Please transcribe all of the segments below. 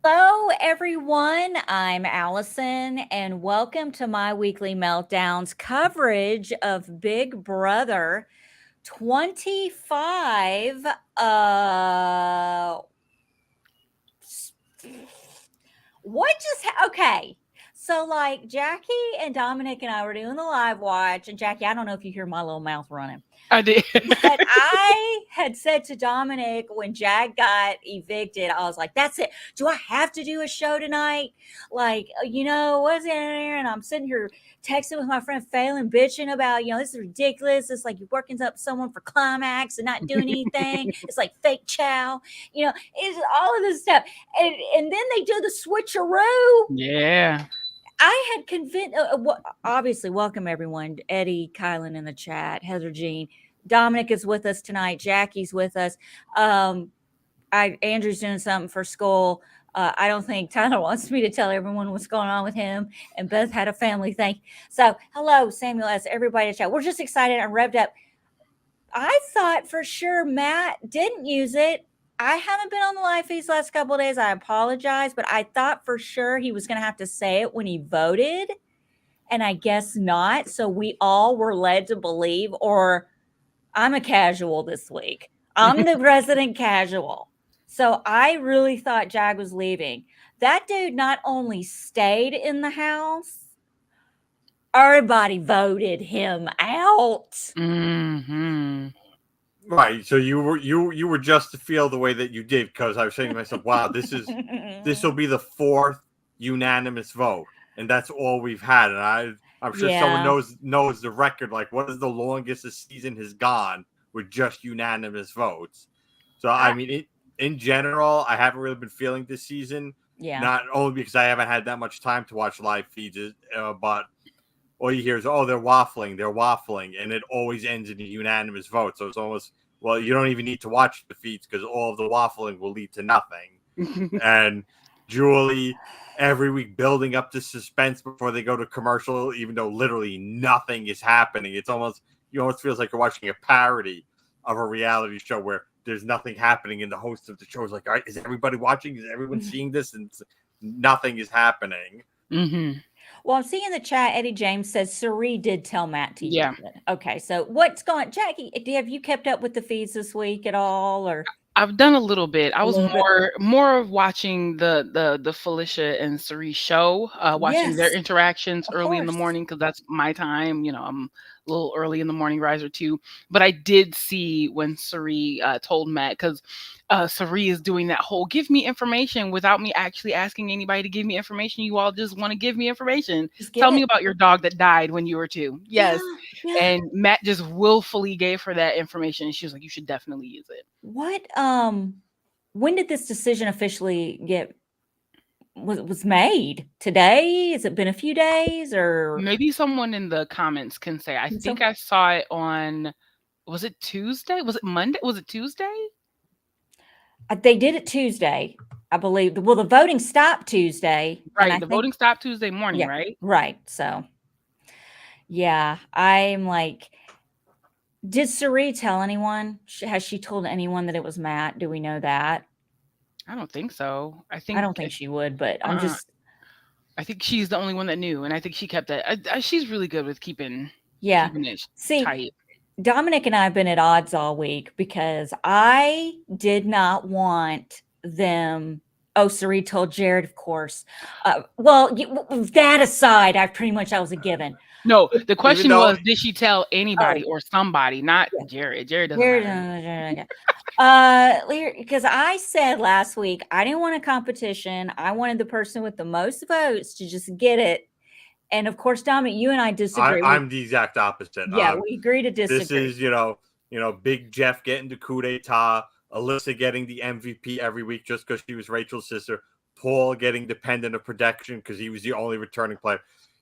Hello, everyone. I'm Allison, and welcome to my weekly meltdowns coverage of Big Brother 25. Uh, s- what okay? So, like Jackie and Dominic and I were doing the live watch, and Jackie, I don't know if you hear my little mouth running. I did. But I had said to Dominic when Jag got evicted, I was like, that's it. Do I have to do a show tonight? Like, what's in there? And I'm sitting here texting with my friend Phelan, bitching about, this is ridiculous. It's like you're working up someone for climax and not doing anything. It's like fake chow, it's all of this stuff. And then they do the switcheroo. Yeah. I had convinced, obviously, welcome everyone. Eddie, Kylan in the chat, Heather Jean, Dominic is with us tonight. Jackie's with us. Andrew's doing something for school. I don't think Tyler wants me to tell everyone what's going on with him. And Beth had a family thing. So, hello, Samuel S. Everybody in chat. We're just excited and revved up. I thought for sure Matt didn't use it. I haven't been on the live feeds last couple of days. I apologize, but I thought for sure he was going to have to say it when he voted, and I guess not. So we all were led to believe, or I'm a casual this week. I'm the resident casual. So I really thought Jag was leaving. That dude not only stayed in the house, everybody voted him out. Hmm. Right. So you were just to feel the way that you did, because I was saying to myself, wow, this will be the fourth unanimous vote, and that's all we've had. And I'm sure someone Yeah. knows the record. Like, what is the longest a season has gone with just unanimous votes? So I I, mean, in general, I haven't really been feeling this season. yeah. Not only because I haven't had that much time to watch live feeds, but all you hear is, oh, they're waffling, and it always ends in a unanimous vote. So it's almost, well, you don't even need to watch the feeds because all of the waffling will lead to nothing. And Julie, every week building up to suspense before they go to commercial, even though literally nothing is happening. It's almost, you almost feels like you're watching a parody of a reality show where there's nothing happening, and the host of the show is like, all right, is everybody watching? Is everyone seeing this? And nothing is happening. Hmm. Well, I'm seeing in the chat, Eddie James says Cirie did tell Matt to use Yeah. it. Okay, so what's going, Jackie? Have you kept up with the feeds this week at all, or I've done a little bit. I a was little bit? more of watching the Felicia and Cirie show, watching their Yes, interactions of early in the course. morning because that's my time. I'm a little early in the morning riser too. But I did see when Cirie told Matt, because Cirie is doing that whole give me information without me actually asking anybody to give me information. You all just want to give me information. Just give Tell me it. about your dog that died when you were two. Yeah, Yes. yeah. And Matt just willfully gave her that information. And she was like, you should definitely use it. What? When did this decision officially get was made? Today? Has it been a few days, or Maybe someone in the comments can say. I can think some? I saw it on, was it Tuesday? Was it Monday? Was it Tuesday? They did it Tuesday, I believe. Well, the voting stopped Tuesday, and Right. I The think, voting stopped Tuesday morning, yeah, right? right. So yeah, I'm like, did Cirie tell anyone? Has she told anyone that it was Matt? Do we know that? I don't think so. I don't think she would, but I'm uh, just, I think she's the only one that knew, and I think she kept that. She's really good with keeping yeah. keeping it See, tight. Dominic and I have been at odds all week because I did not want them. Oh, Cirie told Jared, of course. Well, that aside, I was a given. No, It- the Even question though was, did she tell oh, anybody or somebody? Not yeah. Jared. Jared doesn't Jared, matter. because I said last week I didn't want a competition. I wanted the person with the most votes to just get it. And of course, Dominic, you and I disagree. I'm the exact opposite. Yeah, we agree to This disagree. is, Big Jeff getting the coup d'etat, Alyssa getting the MVP every week just because she was Rachel's sister, Paul getting dependent of protection because he was the only returning player.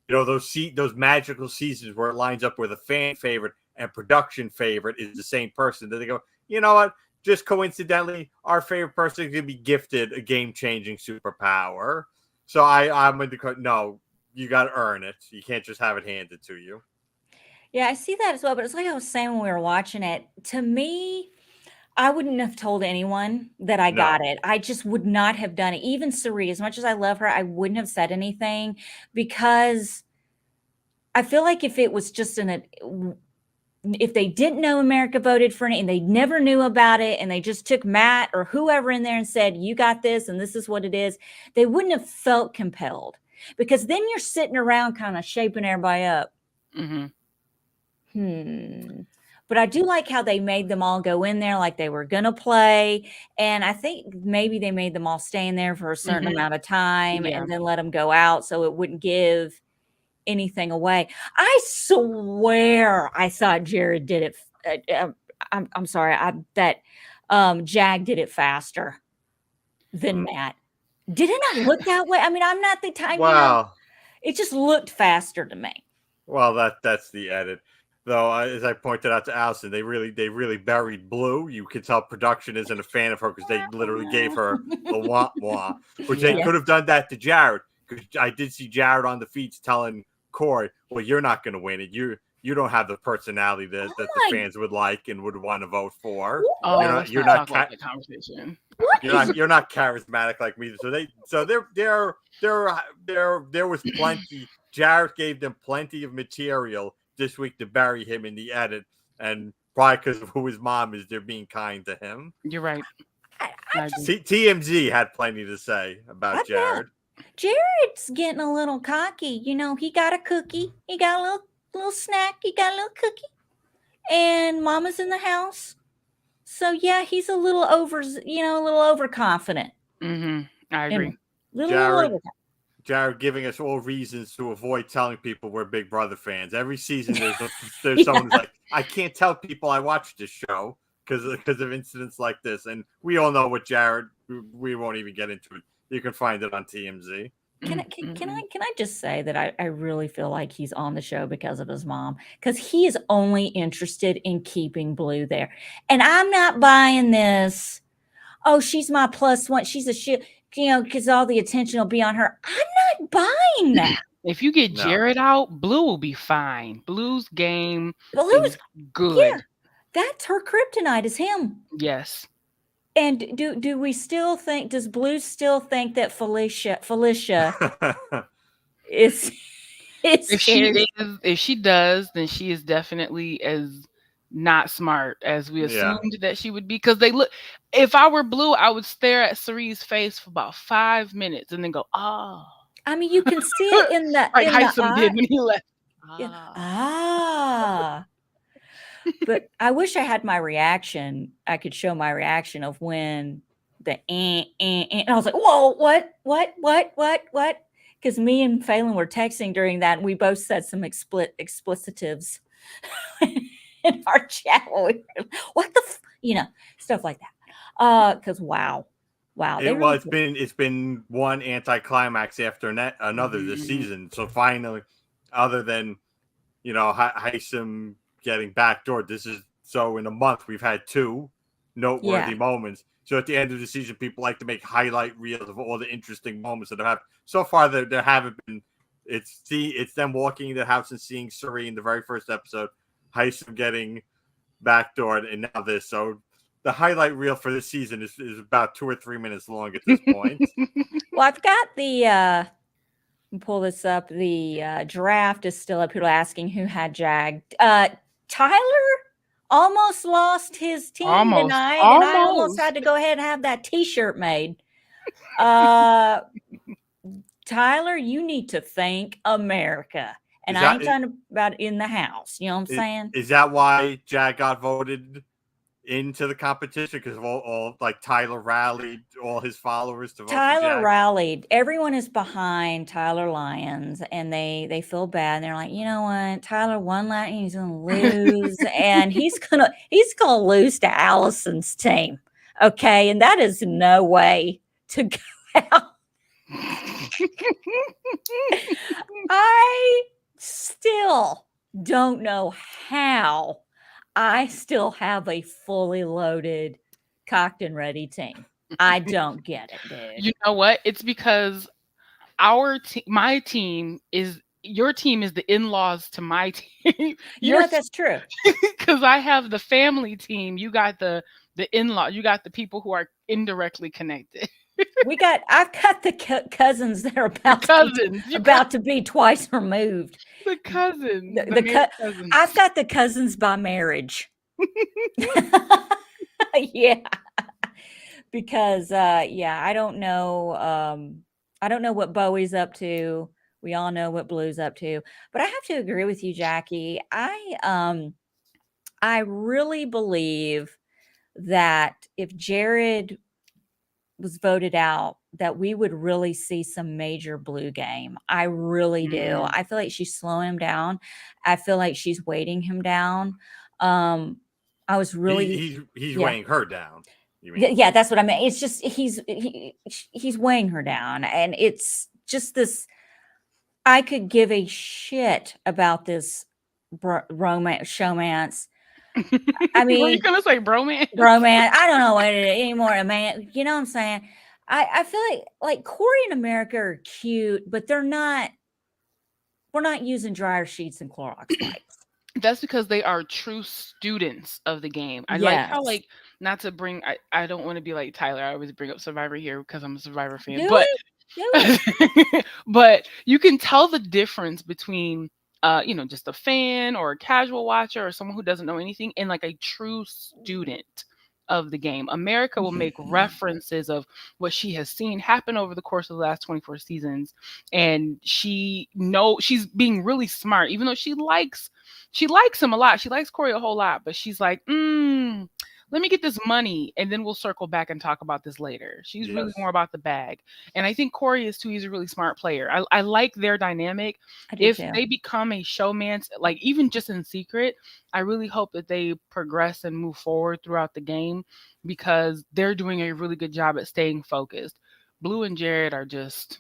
Those magical seasons where it lines up where the fan favorite and production favorite is the same person. Then they go, you know what? Just coincidentally, our favorite person is going to be gifted a game-changing superpower. So I'm going to no, you got to earn it. You can't just have it handed to you. Yeah, I see that as well. But it's like I was saying when we were watching it. To me, I wouldn't have told anyone that I No. got it. I just would not have done it. Even Cirie, as much as I love her, I wouldn't have said anything because I feel like if it was just if they didn't know America voted for it and they never knew about it and they just took Matt or whoever in there and said, you got this and this is what it is, they wouldn't have felt compelled because then you're sitting around kind of shaping everybody up. But I do like how they made them all go in there like they were going to play. And I think maybe they made them all stay in there for a certain amount of time Yeah. and then let them go out so it wouldn't give anything away. I swear I thought Jared did it. I'm sorry. Jag did it faster than Matt. Did it not look that way? I mean, I'm not the time, Well, it just looked faster to me. well, that's the edit. Though, as I pointed out to Allison, they really buried Blue. You could tell production isn't a fan of her because they literally gave her the wah wah, which they could have done that to Jared. Because I did see Jared on the feeds telling Corey, "Well, you're not going to win it. You don't have the personality that the fans would like and would want to vote for. Oh, you're not that conversation. You're not charismatic like me." So there was plenty. Jared gave them plenty of material this week to bury him in the edit, and probably because of who his mom is, they're being kind to him. You're right. TMZ had plenty to say about Jared. Jared's getting a little cocky. He got a cookie. He got a little snack. He got a little cookie. And Mama's in the house. So yeah, he's a little overconfident. I agree. Jared giving us all reasons to avoid telling people we're Big Brother fans. Every season there's someone who's like, I can't tell people I watched this show because of incidents like this. And we all know what Jared, we won't even get into it. You can find it on TMZ. Can I just say that I really feel like he's on the show because of his mom, because he is only interested in keeping Blue there. And I'm not buying this. Oh, she's my plus one. She's a shit, because all the attention will be on her. I'm not buying that. If you get Jared out, Blue will be fine. Blue's game is good. Yeah, that's her kryptonite, is him. Yes. And do we still think? Does Blue still think that Felicia is? If she does, then she is definitely as not smart as we assumed that she would be. Because they look. If I were Blue, I would stare at Cirie's face for about 5 minutes and then go, "Ah." Oh. I mean, you can see it in the like Heisem did when he left. But I wish I had my reaction. I could show my reaction of when the and I was like, whoa, what? Because me and Phelan were texting during that, and we both said some explicitives in our chat. What the stuff like that. Because wow. It's been one anticlimax after another this season. So finally, other than Heisem getting backdoored, in a month we've had 2 noteworthy moments. So at the end of the season, people like to make highlight reels of all the interesting moments that have happened. So far, there haven't been. It's them walking in the house and seeing Cirie in the very first episode, Heisem getting backdoored, and now this. So the highlight reel for this season is about 2 or 3 minutes long at this point. Well, I've got the pull this up. The draft is still up. People asking who had Jag. Tyler almost lost his team tonight, and I almost had to go ahead and have that T-shirt made. Tyler, you need to thank America. And I ain't talking about in the house. You know what I'm saying? Is that why Jag got voted into the competition? Because all like Tyler rallied all his followers to vote for Jag? Rallied. Everyone is behind Tyler Lyons, and they feel bad. And they're like, you know what? Tyler won last, he's gonna lose, and he's gonna lose to Allison's team. Okay, and that is no way to go out. I still don't know how I still have a fully loaded, cocked and ready team. I don't get it, dude. You know what? It's because my team is your team is the in-laws to my team. You know what? That's true. Because I have the family team. You got the the in-law. You got the people who are indirectly connected. I've got the cousins that are The cousins. about to be twice removed. The cousins. The, The the married cou- cousins. I've got the cousins by marriage. Yeah. Because I don't know. I don't know what Bowie's up to. We all know what Blue's up to. But I have to agree with you, Jackie. I really believe that if Jared was voted out, that we would really see some major Blue game. I really do. Mhm. I feel like she's slowing him down. I feel like she's weighting him down. I was really he's yeah. weighing her down. You mean? Yeah, that's what I mean. It's just he's weighing her down, and it's just this. I could give a shit about this romance showmance. I Were you mean, gonna say bromance? romance. I don't know what it is anymore. A man, you know what I'm saying? I feel like Corey and America are cute, but they're not. We're not using dryer sheets and Clorox wipes. That's because they are true students of the game. I like how, Yes. like, not to bring, I don't want to be like Tyler. I always bring up Survivor here because I'm a Survivor fan. Do But it. but you can tell the difference between just a fan or a casual watcher or someone who doesn't know anything and like a true student of the game. America will make references of what she has seen happen over the course of the last 24 seasons, and she's being really smart, even though she likes him a lot. She likes Corey a whole lot, but she's like, let me get this money and then we'll circle back and talk about this later. She's really Yes. more about the bag. And I think Corey is too. He's a really smart player. I like their dynamic. I do If too. they become a showmance, like even just in secret, I really hope that they progress and move forward throughout the game because they're doing a really good job at staying focused. Blue and Jared are just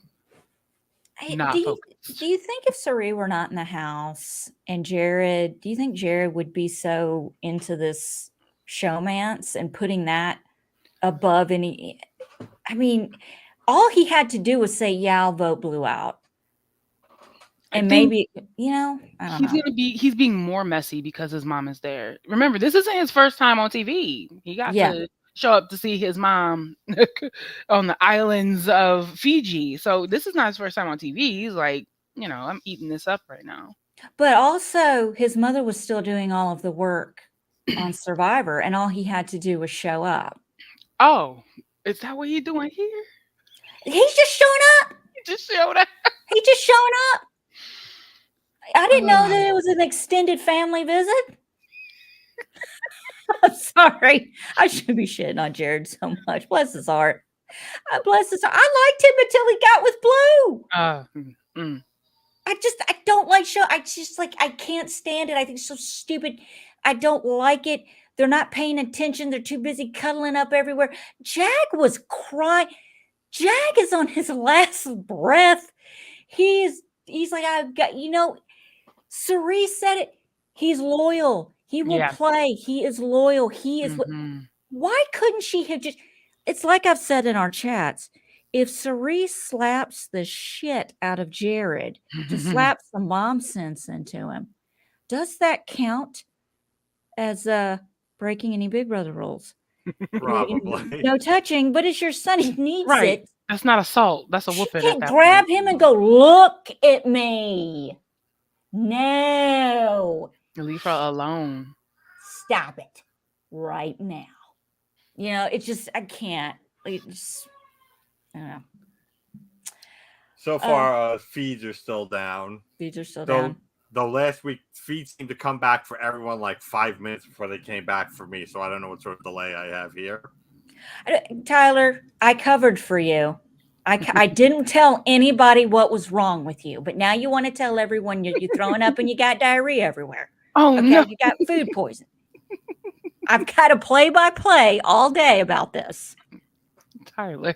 not focused. Do you think if Cirie were not in the house and Jared, do you think Jared would be so into this showmance and putting that above any? I mean, all he had to do was say, "Yeah, I'll vote Blue out," and maybe I don't know. He's being more messy because his mom is there. Remember, this isn't his first time on TV. He got to show up to see his mom on the islands of Fiji. So this is not his first time on TV. He's like, I'm eating this up right now. But also, his mother was still doing all of the work on Survivor, and all he had to do was show up. Oh, is that what he's doing here? He's just showing up. He just showed up. He's just showing up. I didn't know that it was an extended family visit. I'm sorry. I shouldn't be shitting on Jared so much. Bless his heart. Bless his heart. I liked him until he got with Blue. I don't like show. I can't stand it. I think it's so stupid. I don't like it. They're not paying attention. They're too busy cuddling up everywhere. Jag was crying. Jag is on his last breath. He's like, I've got, Cirie said it. He's loyal. He will play. He is loyal. He is. Why couldn't she have just? It's like I've said in our chats. If Cirie slaps the shit out of Jared, just slaps some mom sense into him, does that count as breaking any Big Brother rules? Probably. No touching, but it's your son. He needs it. That's not assault. That's a whooping. She can't grab him and go, look at me. No. Leave her alone. Stop it right now. It's just, I can't. It's, I don't know. So far, feeds are still down. Feeds are still down. Though last week, feeds seemed to come back for everyone like 5 minutes before they came back for me. So I don't know what sort of delay I have here. Tyler, I covered for you. I didn't tell anybody what was wrong with you, but now you want to tell everyone you're throwing up and you got diarrhea everywhere. Oh, okay, no. You got food poison. I've got a play-by-play all day about this. Tyler.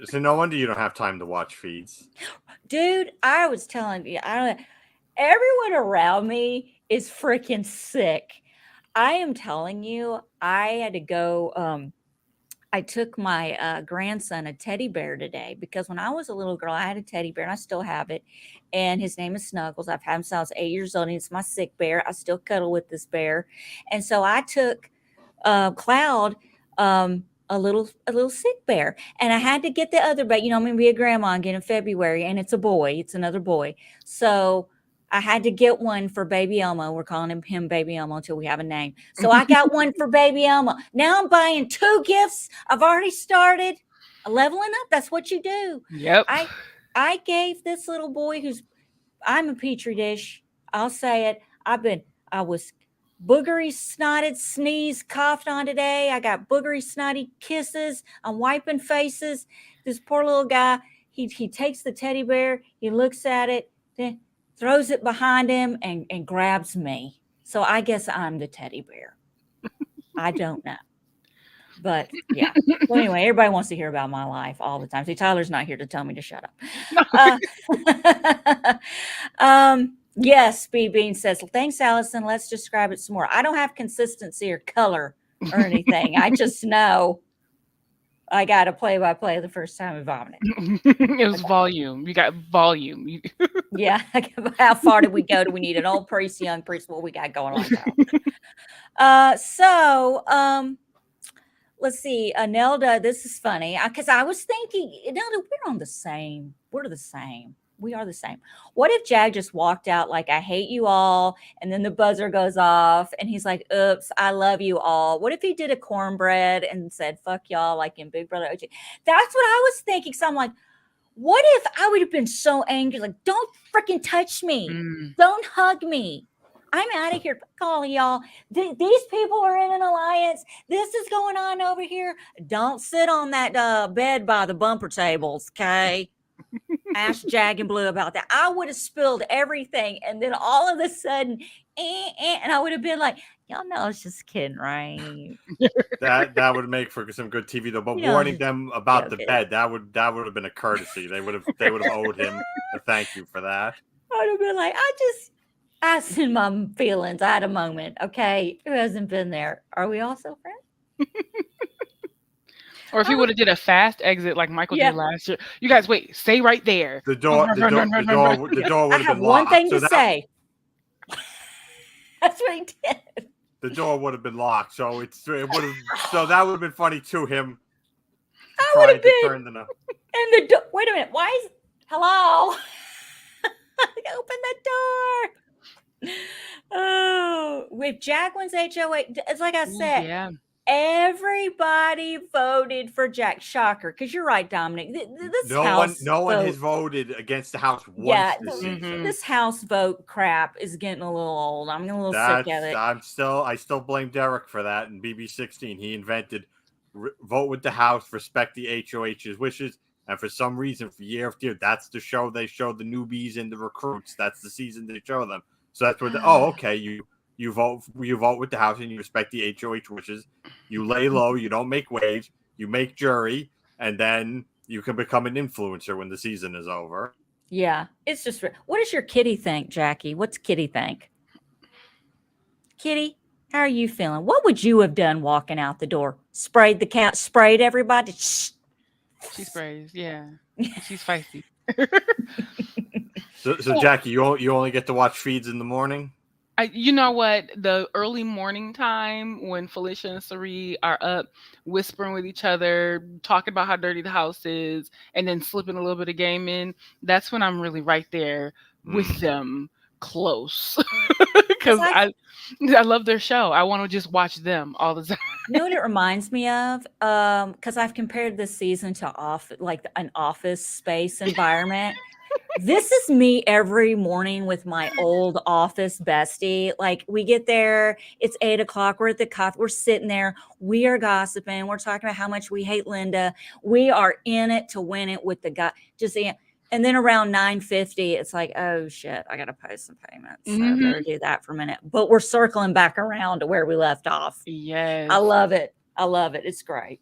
So no wonder you don't have time to watch feeds. Dude, I was telling you, everyone around me is freaking sick. I am telling you, I had to go. I took my grandson a teddy bear today because when I was a little girl, I had a teddy bear and I still have it. And his name is Snuggles. I've had him since I was 8 years old. And it's my sick bear. I still cuddle with this bear. And so I took Cloud a little sick bear, and I had to get the other bear. I'm gonna be a grandma again in February, and it's a boy. It's another boy, so I had to get one for baby Elmo. We're calling him baby Elmo until we have a name. So I got one for baby Elmo. Now I'm buying 2 gifts. I've already started leveling up. That's what you do. Yep. I gave this little boy I'm a petri dish. I'll say it. I was boogery, snotted, sneezed, coughed on today. I got boogery, snotty kisses. I'm wiping faces. This poor little guy, he takes the teddy bear, he looks at it, then throws it behind him and grabs me. So I guess I'm the teddy bear. I don't know. But yeah. Well, anyway, everybody wants to hear about my life all the time. See, Tyler's not here to tell me to shut up. Yes, B Bean says, thanks, Allison. Let's describe it some more. I don't have consistency or color or anything. I just know I got a play by play the first time I vomited. It was volume. You got volume. Yeah. How far did we go? Do we need an old priest, young priest? What we got going on now? Let's see. Nelda, this is funny because I was thinking, Nelda, we're the same. We are the same. What if Jag just walked out like, I hate you all, and then the buzzer goes off and he's like, oops, I love you all? What if he did a cornbread and said, fuck y'all, like in Big Brother OG? That's what I was thinking. So I'm like, what if I would have been so angry? Like, don't freaking touch me. Don't hug me. I'm out of here. Fuck all of y'all. These people are in an alliance. This is going on over here. Don't sit on that bed by the bumper tables, okay? Ask Jag and Blue about that. I would have spilled everything, and then all of a sudden, and I would have been like, y'all know I was just kidding, right? That would make for some good TV though. But warning them about the bed, that would have been a courtesy. They would have owed him a thank you for that. I would have been like, I seen my feelings. I had a moment. Okay, who hasn't been there? Are we also friends? Or if he would have did a fast exit like Michael did last year. You guys, wait, stay right there. The door would have been locked. I have one thing to say. That's what he did. The door would have been locked, so that would have been funny to him. Trying to turn the knob. And the door. Wait a minute. Why is hello? Open the door. Oh, with Jag wins HOA, it's like I said. Yeah. Everybody voted for Jack. Shocker, because you're right, Dominic. No one has voted against the House once this season. This House vote crap is getting a little old. I'm getting a little sick of it. I still blame Derek for that. In BB16, he invented vote with the House, respect the HOH's wishes, and for some reason, for year after year, that's the show they show the newbies and the recruits. That's the season they show them. So that's what. Okay, you vote with the House and you respect the HOH wishes. You lay low, you don't make waves, you make jury, and then you can become an influencer when the season is over. Yeah, it's just. What does your kitty think, Jackie? What's Kitty think? Kitty, how are you feeling? What would you have done walking out the door? Sprayed the cat? Sprayed everybody? Shh. She sprays. Yeah, she's feisty. So Jackie, you only get to watch feeds in the morning? You know what? The early morning time when Felicia and Cirie are up whispering with each other, talking about how dirty the house is, and then slipping a little bit of game in, that's when I'm really right there with them close. Because I love their show. I want to just watch them all the time. You know what it reminds me of? Because I've compared this season to an office space environment. This is me every morning with my old office bestie. Like, we get there, it's 8:00. We're at the coffee. We're sitting there. We are gossiping. We're talking about how much we hate Linda. We are in it to win it with the guy. And then around 9:50, it's like, oh shit, I got to pay some payments. So I better do that for a minute. But we're circling back around to where we left off. Yes. I love it. It's great.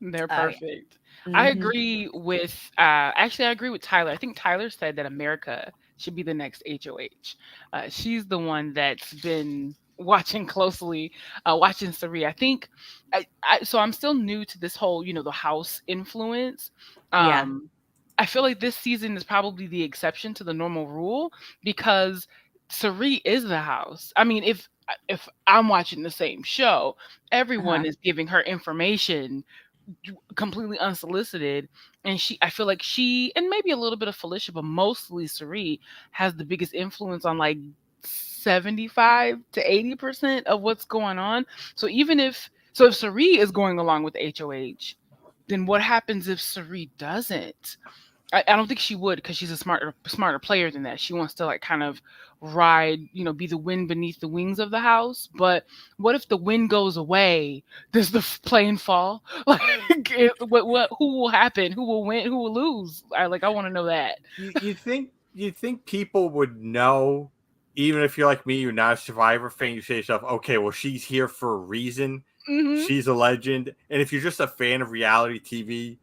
They're perfect. I agree with I agree with Tyler. I think Tyler said that America should be the next HOH. She's the one that's been watching closely, watching Cirie. I think so I'm still new to this whole, the house influence. I feel like this season is probably the exception to the normal rule because Cirie is the house. I mean, if if I'm watching the same show, everyone Uh-huh. is giving her information completely unsolicited, and I feel like she, and maybe a little bit of Felicia, but mostly Cirie, has the biggest influence on like 75 to 80% of what's going on. So if Cirie is going along with HOH, then what happens if Cirie doesn't? I don't think she would, because she's a smarter player than that. She wants to like kind of ride, be the wind beneath the wings of the house. But what if the wind goes away? Does the plane fall? Like, what? Who will happen? Who will win? Who will lose? I want to know that. You think people would know, even if you're like me, you're not a Survivor fan, you say to yourself, okay, well, she's here for a reason. Hmm. She's a legend. And if you're just a fan of reality TV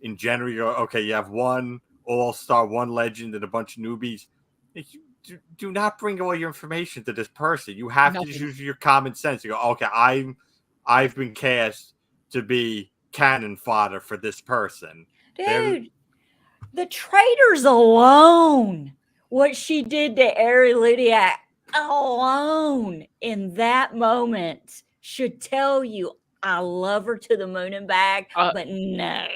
in general, you go, okay, you have one all-star, one legend, and a bunch of newbies. Like, you do not bring all your information to this person. You have to just Nothing. use your common sense. You go, okay, I've been cast to be cannon fodder for this person. They're Dude, the traitors alone, what she did to Ari Ludiak alone in that moment should tell you I love her to the moon and back, Uh, but no.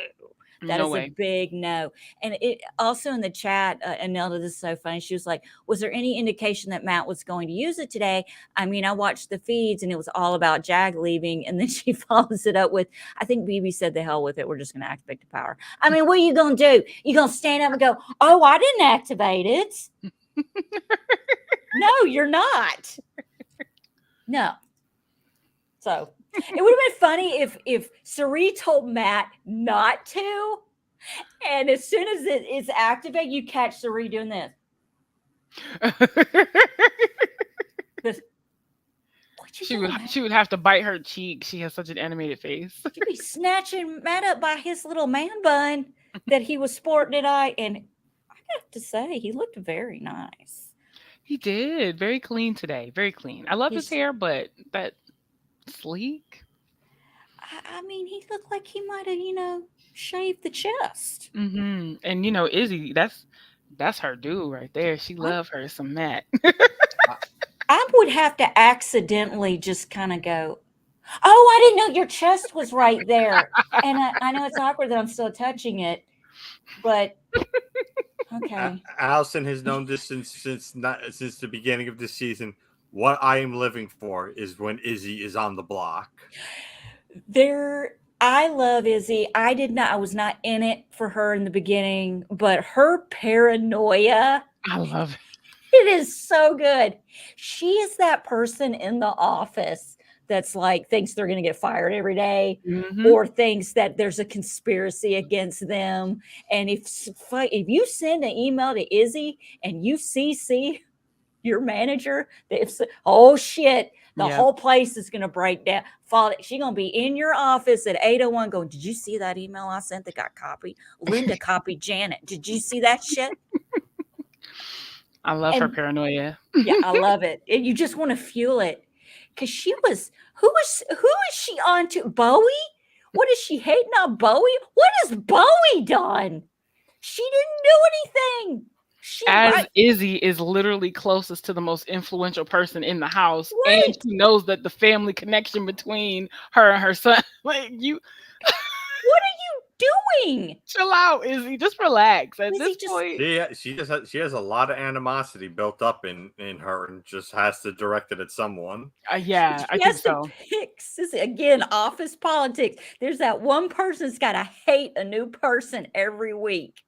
That no is a way. big no. And it also in the chat, Anelda, this is so funny. She was like, was there any indication that Matt was going to use it today? I mean, I watched the feeds and it was all about Jag leaving. And then she follows it up with, I think BB said the hell with it. We're just going to activate the power. I mean, what are you going to do? You going to stand up and go, oh, I didn't activate it. No, you're not. No. So it would have been funny if Cirie told Matt not to. And as soon as it is activated, you catch Cirie doing this. This what you She doing, would Matt? she would have to bite her cheek. She has such an animated face. You'd be snatching Matt up by his little man bun that he was sporting tonight. And I have to say, he looked very nice. He did. Very clean today. Very clean. I love his He's, hair, but that sleek. I mean, he looked like he might have, shaved the chest. And Izzy, that's her dude right there. She I, love her some Matt. I would have to accidentally just kind of go, oh, I didn't know your chest was right there. And I know it's awkward that I'm still touching it, but okay. Allison has known this since the beginning of this season. What I am living for is when Izzy is on the block. I love Izzy. I was not in it for her in the beginning, but her paranoia, I love it. it is so good. She is that person in the office that's like thinks they're going to get fired every day Hmm. or thinks that there's a conspiracy against them. And if you send an email to Izzy and you CC your manager, oh shit, the Yeah. whole place is going to break down. She's going to be in your office at 8:01 going, did you see that email I sent that got copied? Linda copied Janet. Did you see that shit? I love her And paranoia. yeah, I love it. And you just want to fuel it. Because who is she on to? Bowie? What is she hating on Bowie? What has Bowie done? She didn't do anything. As Izzy is literally closest to the most influential person in the house, Right. and she knows that the family connection between her and her son, like you What are you doing? chill out, Izzy. Just relax. At Izzy, this just- point, She has a lot of animosity built up in her, and just has to direct it at someone. yeah, I She think has to so. pick, again, office politics. There's that one person that's got to hate a new person every week.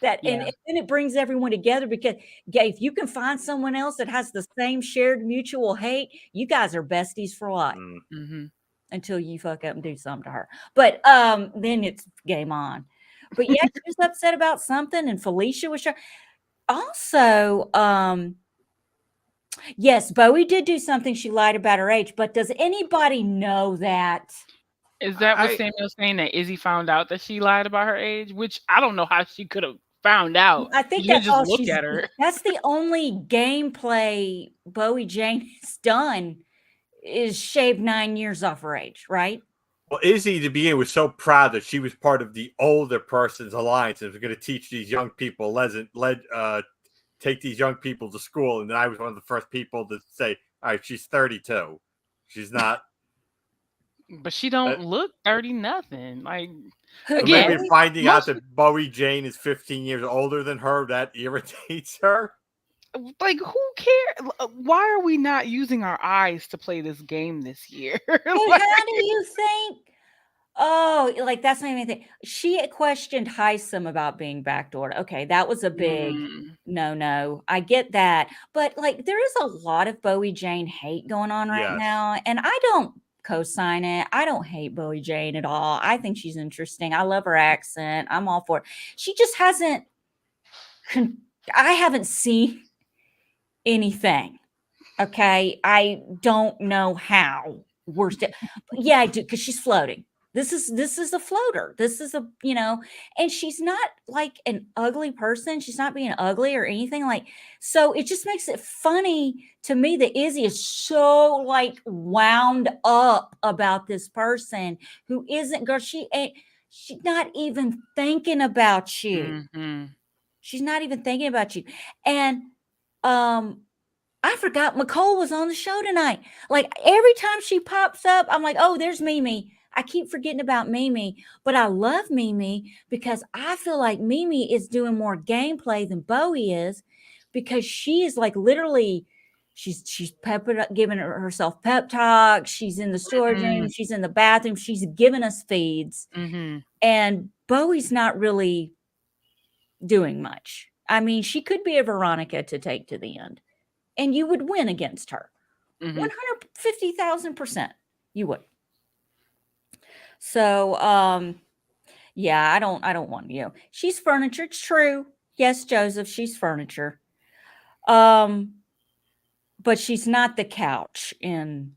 And then it brings everyone together because, if you can find someone else that has the same shared mutual hate, you guys are besties for life Hmm. until you fuck up and do something to her. But then it's game on. But yeah, she was upset about something, and Felicia was sure. Also, yes, Bowie did do something. She lied about her age, but does anybody know that? Is that what I- Samuel's saying, that Izzy found out that she lied about her age? Which I don't know how she could have found out. I think You that's just all look at her. That's the only gameplay Bowie Jane has done is shave 9 years off her age, right? Well, Izzy to begin was so proud that she was part of the older person's alliance and was going to teach these young people, take these young people to school. And then I was one of the first people to say, All right, she's 32. She's not. But she don't look 30 nothing. Like, Who, again, Maybe finding out most- that Bowie Jane is 15 years older than her, that irritates her. like, who cares? Why are we not using our eyes to play this game this year? But Like, how do you think? Oh, like that's not even thing. She questioned Heisem about being backdoored. Okay, that was a big mm, no. I get that, but like there is a lot of Bowie Jane hate going on right Yes. now, and I don't co-sign it. I don't hate Bowie Jane at all. I think she's interesting. I love her accent. I'm all for it. She just hasn't. I haven't seen anything. Okay, I don't know how we're still. Yeah, I do because she's floating. This is a floater. This is a and she's not like an ugly person. She's not being ugly or anything like. So it just makes it funny to me that Izzy is so like wound up about this person who isn't girl. She ain't. She's not even thinking about you. mm-hmm. She's not even thinking about you. And I forgot McCole was on the show tonight. Like every time she pops up, I'm like, oh, there's Mimi. I keep forgetting about Mimi, but I love Mimi because I feel like Mimi is doing more gameplay than Bowie is because she is like literally she's peppered up, giving herself pep talks. She's in the storage room. She's in the bathroom. She's giving us feeds. Mm-hmm. And Bowie's not really doing much. I mean, she could be a Veronica to take to the end. And you would win against her. 150,000%. You would. So, yeah, I don't want she's furniture. It's true. Yes, Joseph, she's furniture. But she's not the couch in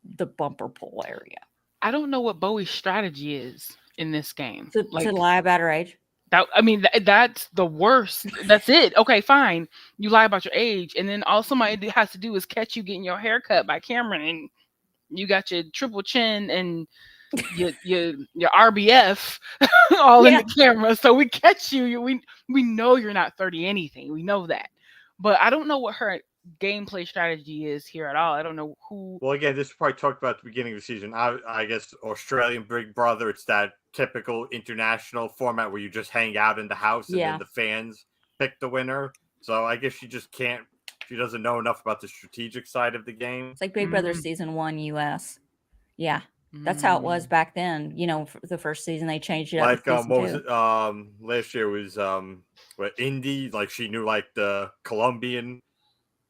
the bumper pool area. I don't know what Bowie's strategy is in this game. To lie about her age. That's the worst. That's it. Okay, fine. You lie about your age, and then all somebody has to do is catch you getting your hair cut by Cameron, and you got your triple chin and your RBF all in the camera. So we catch you. We know you're not 30 anything. We know that, but I don't know what her gameplay strategy is here at all. I don't know who. Well, again, this is probably talked about at the beginning of the season. I guess Australian Big Brother. It's that typical international format where you just hang out in the house and then the fans pick the winner. So I guess she just can't. She doesn't know enough about the strategic side of the game. It's like Big Brother season 1 US. Yeah. That's how it was back then. For the first season, they changed it up. Like what was it? Last year was Indy. Like she knew like the Colombian,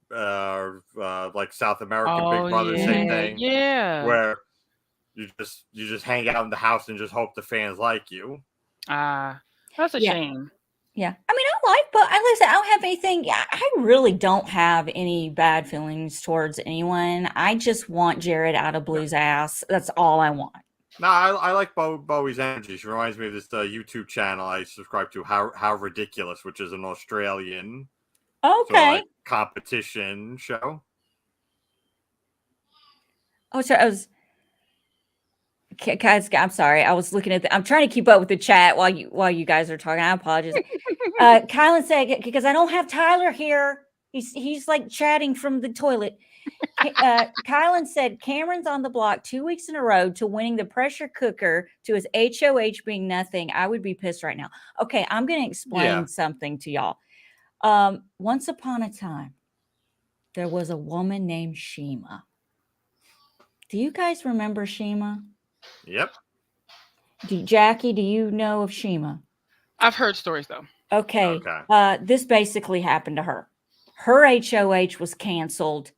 like South American Big Brother, same thing. Yeah. Where you just hang out in the house and just hope the fans like you. That's a shame. Yeah. I mean, but listen, I don't have anything. I really don't have any bad feelings towards anyone. I just want Jared out of Blue's ass. That's all I want. No, I like Bowie's energy. She reminds me of this YouTube channel I subscribe to, How Ridiculous, which is an Australian competition show. Oh, sorry. Guys, I'm sorry. I was looking at I'm trying to keep up with the chat while you guys are talking. I apologize. Kylan said, because I don't have Tyler here. He's like chatting from the toilet. Kylan said, Cameron's on the block 2 weeks in a row to winning the pressure cooker to his HOH being nothing. I would be pissed right now. Okay, I'm going to explain something to y'all. Once upon a time, there was a woman named Shima. Do you guys remember Shima? Yep. Jackie, do you know of Shima? I've heard stories though. Okay. This basically happened to her. Her HOH was canceled.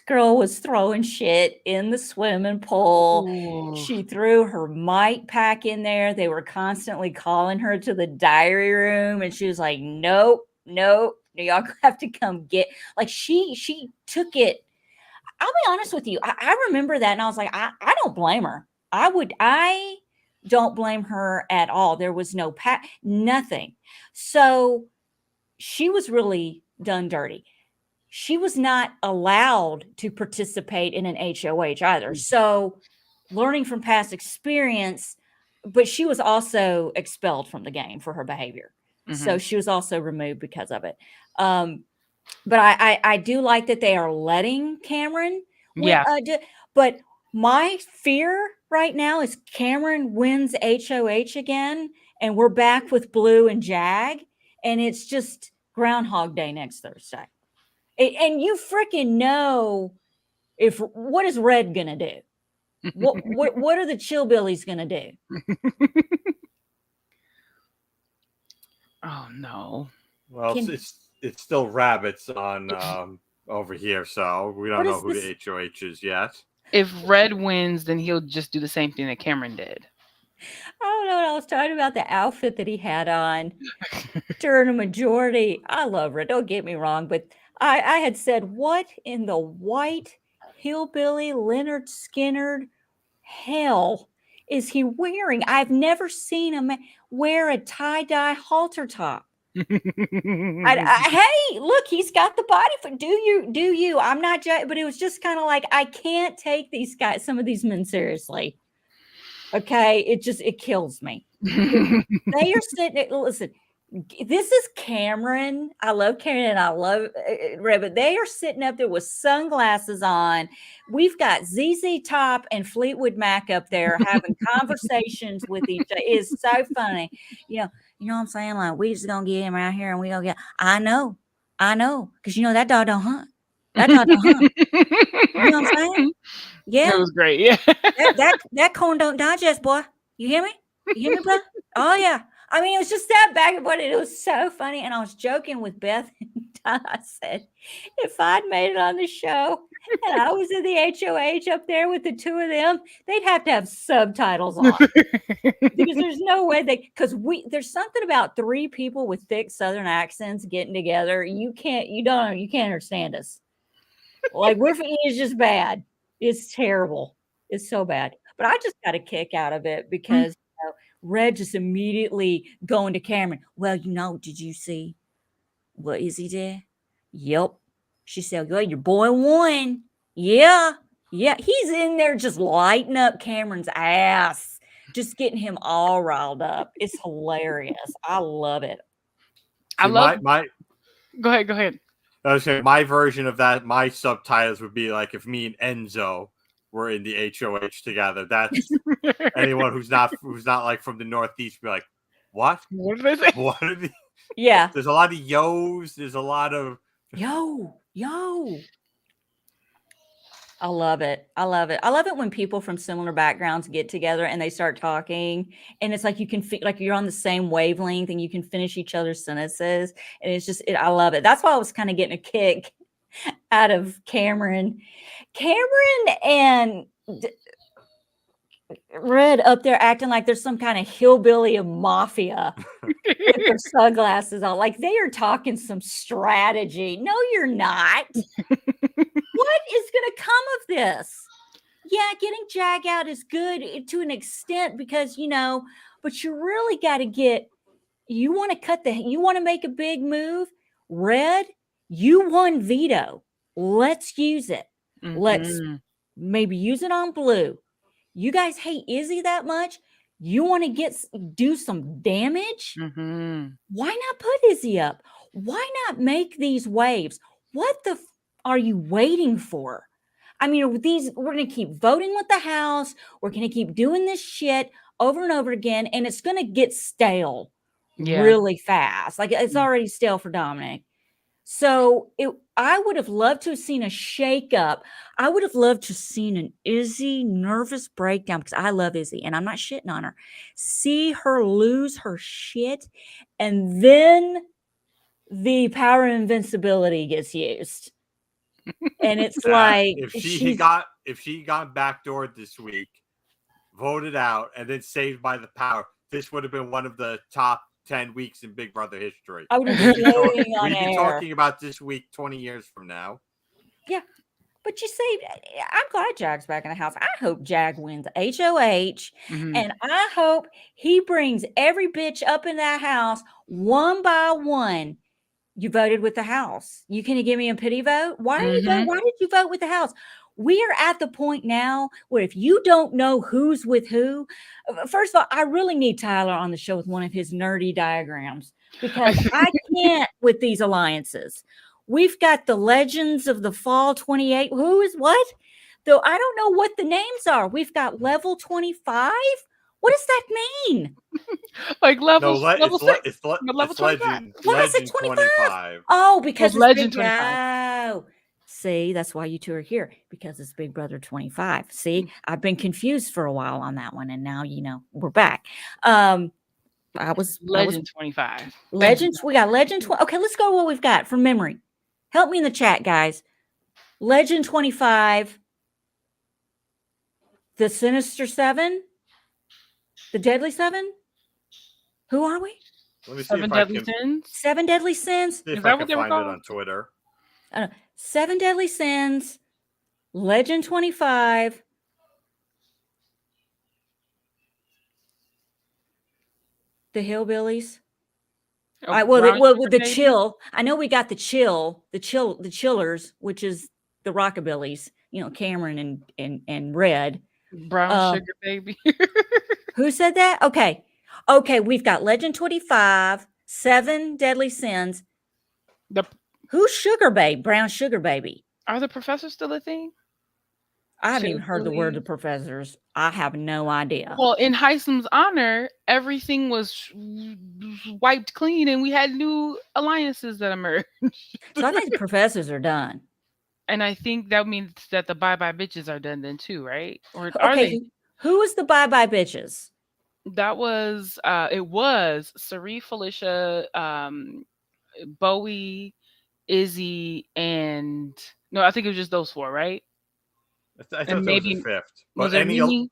Girl was throwing shit in the swimming pool. Ooh. She threw her mic pack in there. They were constantly calling her to the diary room, and she was like, nope. Y'all have to come get. Like she took it. I'll be honest with you. I remember that, and I was like, I don't blame her. I don't blame her at all. There was no nothing. So she was really done dirty. She was not allowed to participate in an HOH either. So learning from past experience, but she was also expelled from the game for her behavior. Mm-hmm. So she was also removed because of it. But I do like that they are letting Cameron win. Yeah. But my fear right now is Cameron wins HOH again, and we're back with Blue and Jag, and it's just Groundhog Day next Thursday. And you freaking know what is Red gonna do? What are the Chillbillies gonna do? Oh no. Well, it's still rabbits on over here, so we don't know who the HOH is yet. If Red wins, then he'll just do the same thing that Cameron did. I don't know what I was talking about, the outfit that he had on during a majority. I love Red. Don't get me wrong, but I had said, what in the white hillbilly Leonard Skinner hell is he wearing? I've never seen him wear a tie-dye halter top. Hey, look, he's got the body for do you? I'm not judging, but it was just kind of like, I can't take these guys, some of these men seriously. Okay, it kills me. They are sitting. Listen, this is Cameron. I love Cameron and I love Red, but they are sitting up there with sunglasses on. We've got ZZ Top and Fleetwood Mac up there having conversations with each other. It's so funny. You know what I'm saying? Like, we just gonna get him out here and we gonna get. I know, because that dog don't hunt. That dog don't hunt. You know what I'm saying? Yeah, that was great. Yeah, that corn don't digest, boy. You hear me? You hear me, bro? Oh yeah. I mean, it was just that back and forth. It was so funny, and I was joking with Beth. And I said, if I'd made it on the show and I was in the HOH up there with the two of them, they'd have to have subtitles on because there's no way there's something about three people with thick Southern accents getting together. You can't understand us. Like it's just bad. It's terrible. It's so bad. But I just got a kick out of it because Red just immediately going to Cameron. Well, did you see what Izzy did? Yep. She said, well, your boy won. Yeah. He's in there just lighting up Cameron's ass, just getting him all riled up. It's hilarious. I love it. I love my. Go ahead. I was saying my version of that. My subtitles would be like if me and Enzo were in the HOH together. That's anyone who's not like from the Northeast be like, what? What are they? What are they? Yeah. There's a lot of yos. There's a lot of yo. I love it. I love it when people from similar backgrounds get together and they start talking, and it's like you can feel like you're on the same wavelength and you can finish each other's sentences. And it's just, I love it. That's why I was kind of getting a kick out of Cameron and Red up there acting like there's some kind of hillbilly of mafia with their sunglasses on. Like they are talking some strategy. No, you're not. What is going to come of this? Yeah, getting Jag out is good to an extent because, but you really got to you want to make a big move. Red, you won veto. Let's use it. Mm-hmm. Let's maybe use it on Blue. You guys hate Izzy that much? You want to do some damage? Mm-hmm. Why not put Izzy up? Why not make these waves? What the are you waiting for? I mean, we're going to keep voting with the House. We're going to keep doing this shit over and over again, and it's going to get stale really fast. Like it's already stale for Dominic. So I would have loved to have seen a shakeup. I would have loved to have seen an Izzy nervous breakdown because I love Izzy and I'm not shitting on her. See her lose her shit, and then the power of invincibility gets used. And it's like if she got backdoored this week, voted out, and then saved by the power, this would have been one of the top 10 weeks in Big Brother history. I would have been we'd be talking about this week 20 years from now. Yeah. But you see, I'm glad Jag's back in the house. I hope Jag wins HOH. Mm-hmm. And I hope he brings every bitch up in that house one by one. You voted with the House. You can give me a pity vote? Why did you vote with the House? We are at the point now where if you don't know who's with who, first of all, I really need Tyler on the show with one of his nerdy diagrams because I can't with these alliances. We've got the Legends of the Fall 28. Who is what? Though I don't know what the names are. We've got level 25. What does that mean? Like No, level 6, but level it's 25. Why is it Legend 25? Oh, because it's Legend big. 25. Oh, see, that's why you two are here, because it's Big Brother 25. See, I've been confused for a while on that one, and now we're back. I was Legend 25. Legends. We got Legend 20. Okay, let's go to what we've got from memory. Help me in the chat, guys. Legend 25, the Sinister 7, the Deadly 7. Who are we? Let me see 7 if I Deadly can Sins. 7 Deadly Sins. see if Is I that can what they were find it called? on Twitter. 7 Deadly Sins, Legend 25. The Hillbillies. Oh, Well, Brown with Sugar the Baby? Chill. I know we got the Chillers, which is the Rockabillys. Cameron and Red. Brown Sugar Baby. Who said that? Okay, we've got Legend 25, 7 Deadly Sins. Who's Sugar Babe? Brown Sugar Baby. Are the professors still a thing? I haven't even heard the word of professors. I have no idea. Well, in Heisem's honor, everything was wiped clean, and we had new alliances that emerged. So I think the professors are done. And I think that means that the bye bye bitches are done then too, right? Or are they? Who was the bye bye bitches? That was it was Cirie, Felicia, Bowie, Izzy, and no, I think it was just those 4, right? I thought And there was a maybe fifth. was But it Mimi?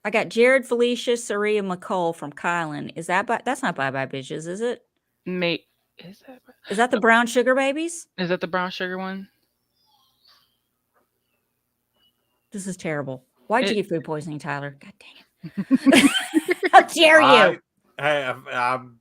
I got Jared, Felicia, Cirie, and McCole from Kylan. Is that that's not bye bye bitches, is it? Is that the Brown Sugar Babies? Is that the Brown Sugar one? This is terrible. Why'd you get food poisoning, Tyler? God dang it. How dare you?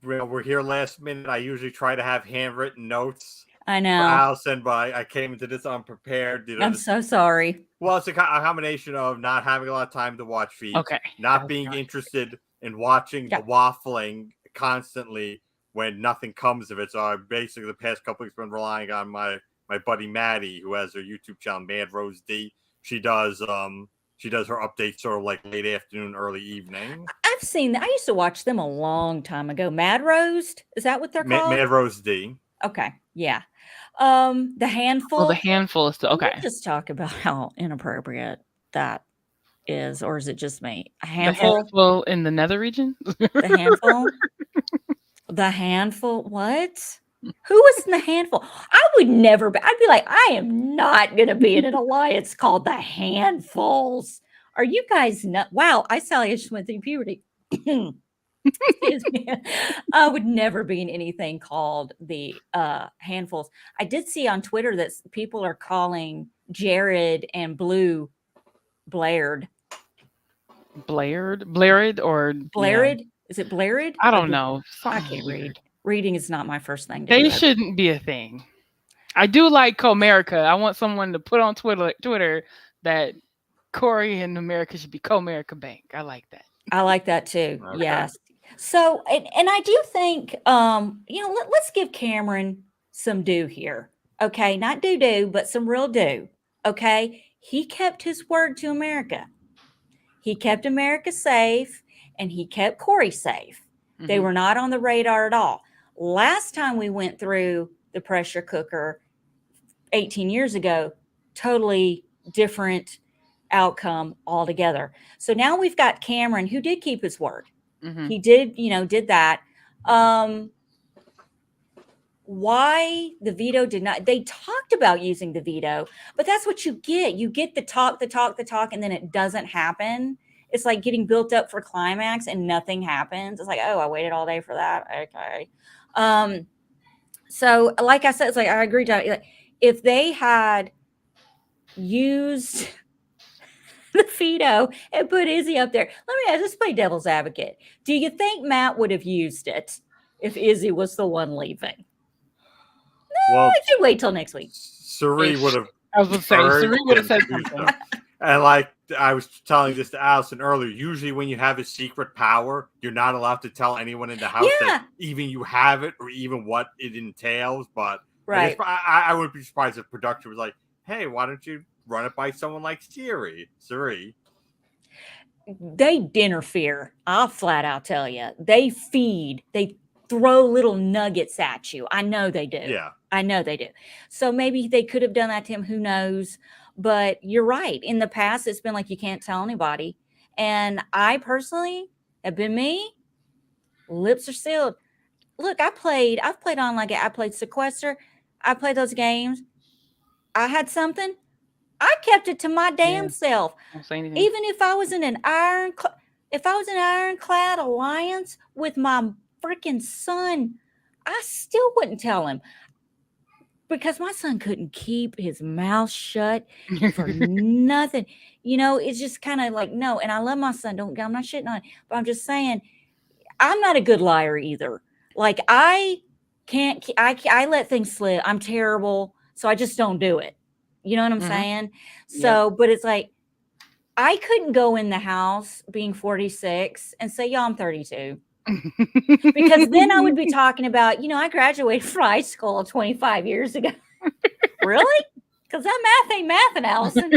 We're here last minute. I usually try to have handwritten notes. I know. For Allison, but I came into this unprepared. I'm so sorry. Well, it's a combination of not having a lot of time to watch feeds, not being interested in watching the waffling constantly when nothing comes of it. So I basically the past couple weeks been relying on my buddy Maddie, who has her YouTube channel Mad Rose D. She does her updates sort of like late afternoon, early evening. I've seen that. I used to watch them a long time ago. Mad Roast, is that what they're called? Mad Rose D. Okay, yeah. The Handful. Well, the Handful is still okay. Let's just talk about how inappropriate that is, or is it just me? A handful. The Handful in the Nether region. The Handful. The Handful. What? Who was in the Handful? I would never be. I'd be like, I am not going to be in an alliance called the Handfuls. Are you guys not? Wow, I sound like I just went through puberty. Excuse me. I would never be in anything called the Handfuls. I did see on Twitter that people are calling Jared and Blue Blaired. Blaired? Blaired? Is it Blaired? I don't know. I can't read. Reading is not my first thing. They shouldn't be a thing. I do like Comerica. I want someone to put on Twitter that Corey and America should be Comerica Bank. I like that. I like that too. Okay. Yes. So, and I do think, let's give Cameron some due here. Okay. Not doo-doo, but some real due. Okay. He kept his word to America. He kept America safe and he kept Corey safe. Mm-hmm. They were not on the radar at all. Last time we went through the pressure cooker 18 years ago, totally different outcome altogether. So now we've got Cameron who did keep his word. Mm-hmm. He did that. Why the veto did not, they talked about using the veto, but that's what you get. You get the talk, and then it doesn't happen. It's like getting built up for climax and nothing happens. It's like, oh, I waited all day for that. Okay. So like I said, it's like, I agree. If they had used the veto and put Izzy up there, let's play devil's advocate. Do you think Matt would have used it if Izzy was the one leaving? No, I should wait till next week. Cirie would have. I was going to say, Cirie would have said something. And like I was telling this to Allison earlier, usually when you have a secret power, you're not allowed to tell anyone in the house that even you have it or even what it entails. But Right. I wouldn't be surprised if production was like, hey, why don't you run it by someone like Cirie? They interfere. I'll flat out tell you. They feed. They throw little nuggets at you. I know they do. Yeah. I know they do. So maybe they could have done that to him. Who knows? But you're right. In the past, it's been like you can't tell anybody. And I personally have been me. Lips are sealed. Look, I've played online. I played Sequester. I played those games. I had something. I kept it to my damn self. Don't say anything. Even if I was in an ironclad alliance with my freaking son, I still wouldn't tell him because my son couldn't keep his mouth shut for nothing. It's just kind of like, no. And I love my son. I'm not shitting on it, but I'm just saying, I'm not a good liar either. Like I let things slip. I'm terrible. So I just don't do it. You know what I'm saying? So, but it's like, I couldn't go in the house being 46 and say, I'm 32. Because then I would be talking about, I graduated from high school 25 years ago. Really? Because that math ain't mathing, Allison.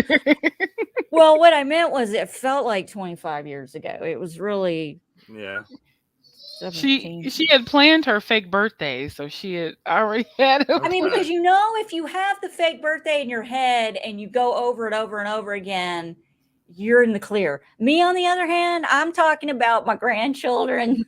Well, what I meant was it felt like 25 years ago. It was really... Yeah. 17. She had planned her fake birthday, so she had already had I mean, because if you have the fake birthday in your head and you go over it over and over again, you're in the clear. Me, on the other hand, I'm talking about my grandchildren.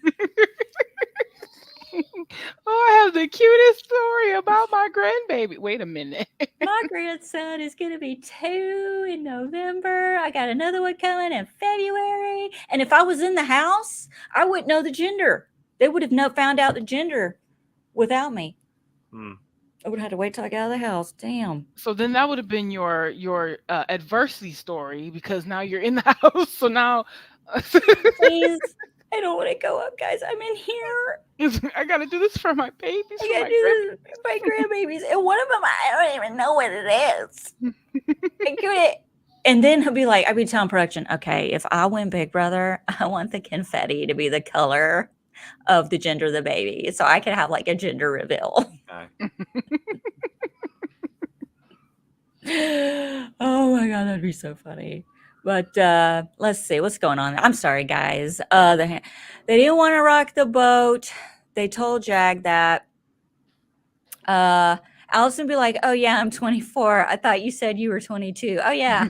I have the cutest story about my grandbaby. Wait a minute. My grandson is going to be 2 in November. I got another one coming in February. And if I was in the house, I wouldn't know the gender. They would have found out the gender without me. I would have had to wait till I got out of the house. Damn. So then that would have been your adversity story, because now you're in the house. So now, please, I don't want to go up, guys. I'm in here. I got to do this for my babies. I got to do this for my grandbabies. And one of them, I don't even know what it is. I couldn't. And then he'll be like, I'd be telling production, okay, if I win Big Brother, I want the confetti to be the color of the gender of the baby, so I can have like a gender reveal. Okay. Oh my god, that'd be so funny. But let's see what's going on. I'm sorry, guys. They didn't want to rock the boat. They told Jag that. Allison be like, oh yeah, I'm 24. I thought you said you were 22. Oh yeah.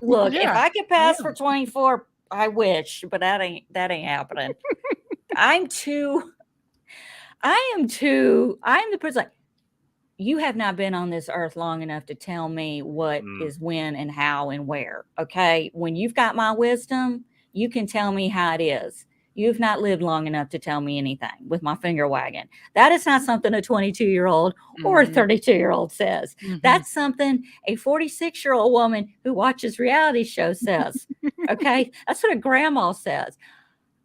Look, if I could pass for 24, I wish, but that ain't happening. I am the person like, you have not been on this earth long enough to tell me what is when and how and where. Okay. When you've got my wisdom, you can tell me how it is. You've not lived long enough to tell me anything with my finger wagging. That is not something a 22-year-old or a 32-year-old says. That's something a 46-year-old woman who watches reality shows says. Okay. That's what a grandma says.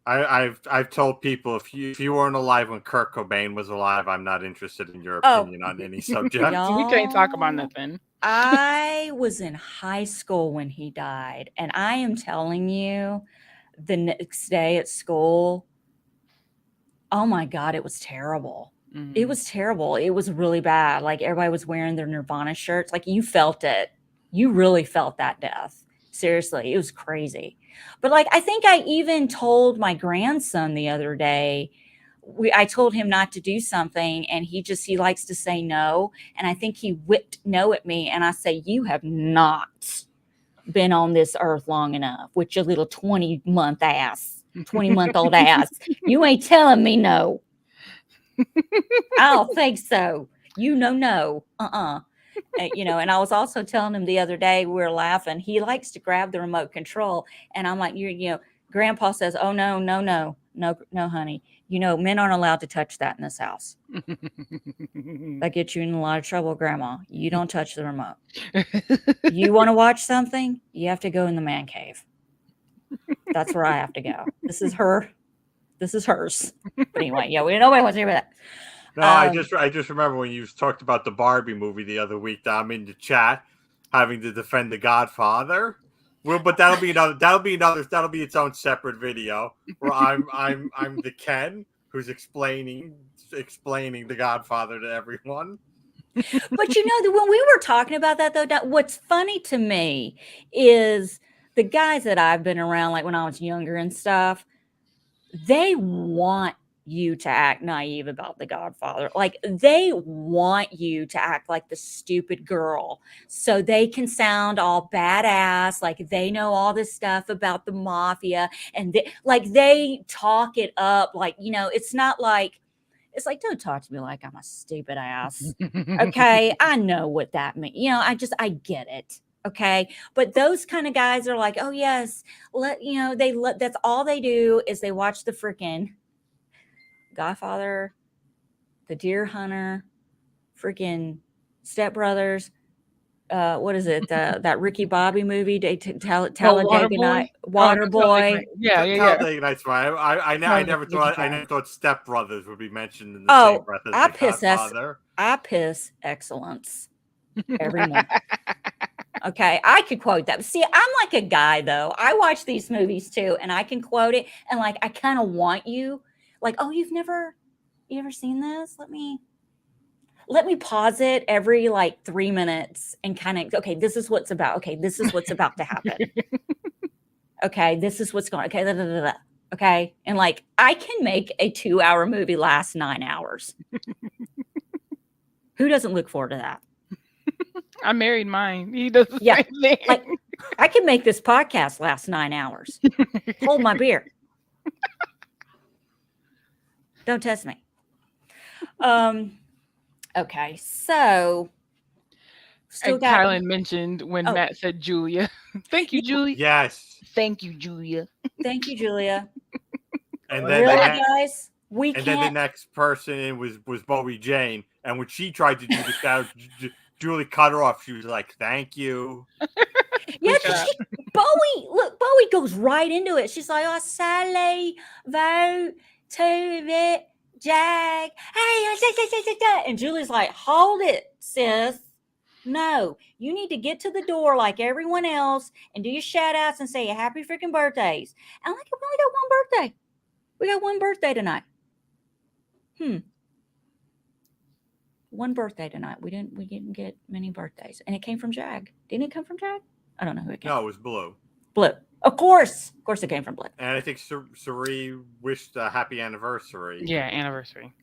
I've told people, if you weren't alive when Kurt Cobain was alive, I'm not interested in your opinion on any subject. We can't talk about nothing. I was in high school when he died, and I am telling you, the next day at school, oh my god, it was terrible. It was terrible. It was really bad. Like, everybody was wearing their Nirvana shirts. Like, you felt it. You really felt that death. Seriously, it was crazy. But like, I think I even told my grandson the other day, I told him not to do something, and he likes to say no. And I think he whipped no at me. And I say, you have not been on this earth long enough with your little 20-month-old ass. You ain't telling me no. I don't think so. No. And I was also telling him the other day, we were laughing, he likes to grab the remote control, and I'm like, Grandpa says, oh no, honey, men aren't allowed to touch that in this house. That gets you in a lot of trouble, Grandma. You don't touch the remote. You want to watch something, you have to go in the man cave. That's where I have to go. This is hers. But anyway, nobody wants to hear that. No, I just remember when you talked about the Barbie movie the other week, that I'm in the chat having to defend The Godfather. Well, but that'll be its own separate video where I'm the Ken who's explaining The Godfather to everyone. But when we were talking about that though, what's funny to me is the guys that I've been around, like when I was younger and stuff, they want you to act naive about The Godfather. Like they want you to act like the stupid girl so they can sound all badass, like they know all this stuff about the mafia, and they talk it up like, it's not like, it's like, don't talk to me like I'm a stupid ass. Okay, I know what that means. I get it. Okay, but those kind of guys are like, oh yes, that's all they do is they watch the freaking Godfather, The Deer Hunter, freaking Step Brothers. What is it? That Ricky Bobby movie, Talladega Night, Water Boy. Yeah. Talladega Nights. Right. I never thought Step Brothers would be mentioned in the same breath as I The piss Godfather. I piss excellence every morning. Okay, I could quote that. See, I'm like a guy though. I watch these movies too, and I can quote it, and like I kind of want you, like, oh, you ever seen this? Let me pause it every like 3 minutes and kind of, okay, this is what's about. Okay, this is what's about to happen. Okay, this is what's going. Okay, da, da, da, da. Okay, and like I can make a 2-hour movie last 9 hours. Who doesn't look forward to that? I married mine. He does the Yeah, same thing. like I can make this podcast last 9 hours. Hold my beer. Don't test me. Okay, so And Kylan mentioned when Matt said Julia. Thank you, Julia. Yes. Thank you, Julia. Thank you, Julia. And then really, guys, then the next person was Bowie Jane, and when she tried to do the shout, Julie cut her off. She was like, "Thank you." Yeah, Bowie goes right into it. She's like, "Oh, Sally, vote to it, Jag. Hey, and Julie's like, "Hold it, sis. No, you need to get to the door like everyone else and do your shout outs and say happy freaking birthdays." And I'm like, we only got one birthday. We got one birthday tonight. One birthday tonight. We didn't get many birthdays. And it came from Jag. Didn't it come from Jag? I don't know who it came from. No, it was Blue. Blue. Of course it came from Blue. And I think Cirie wished a happy anniversary. Yeah, anniversary.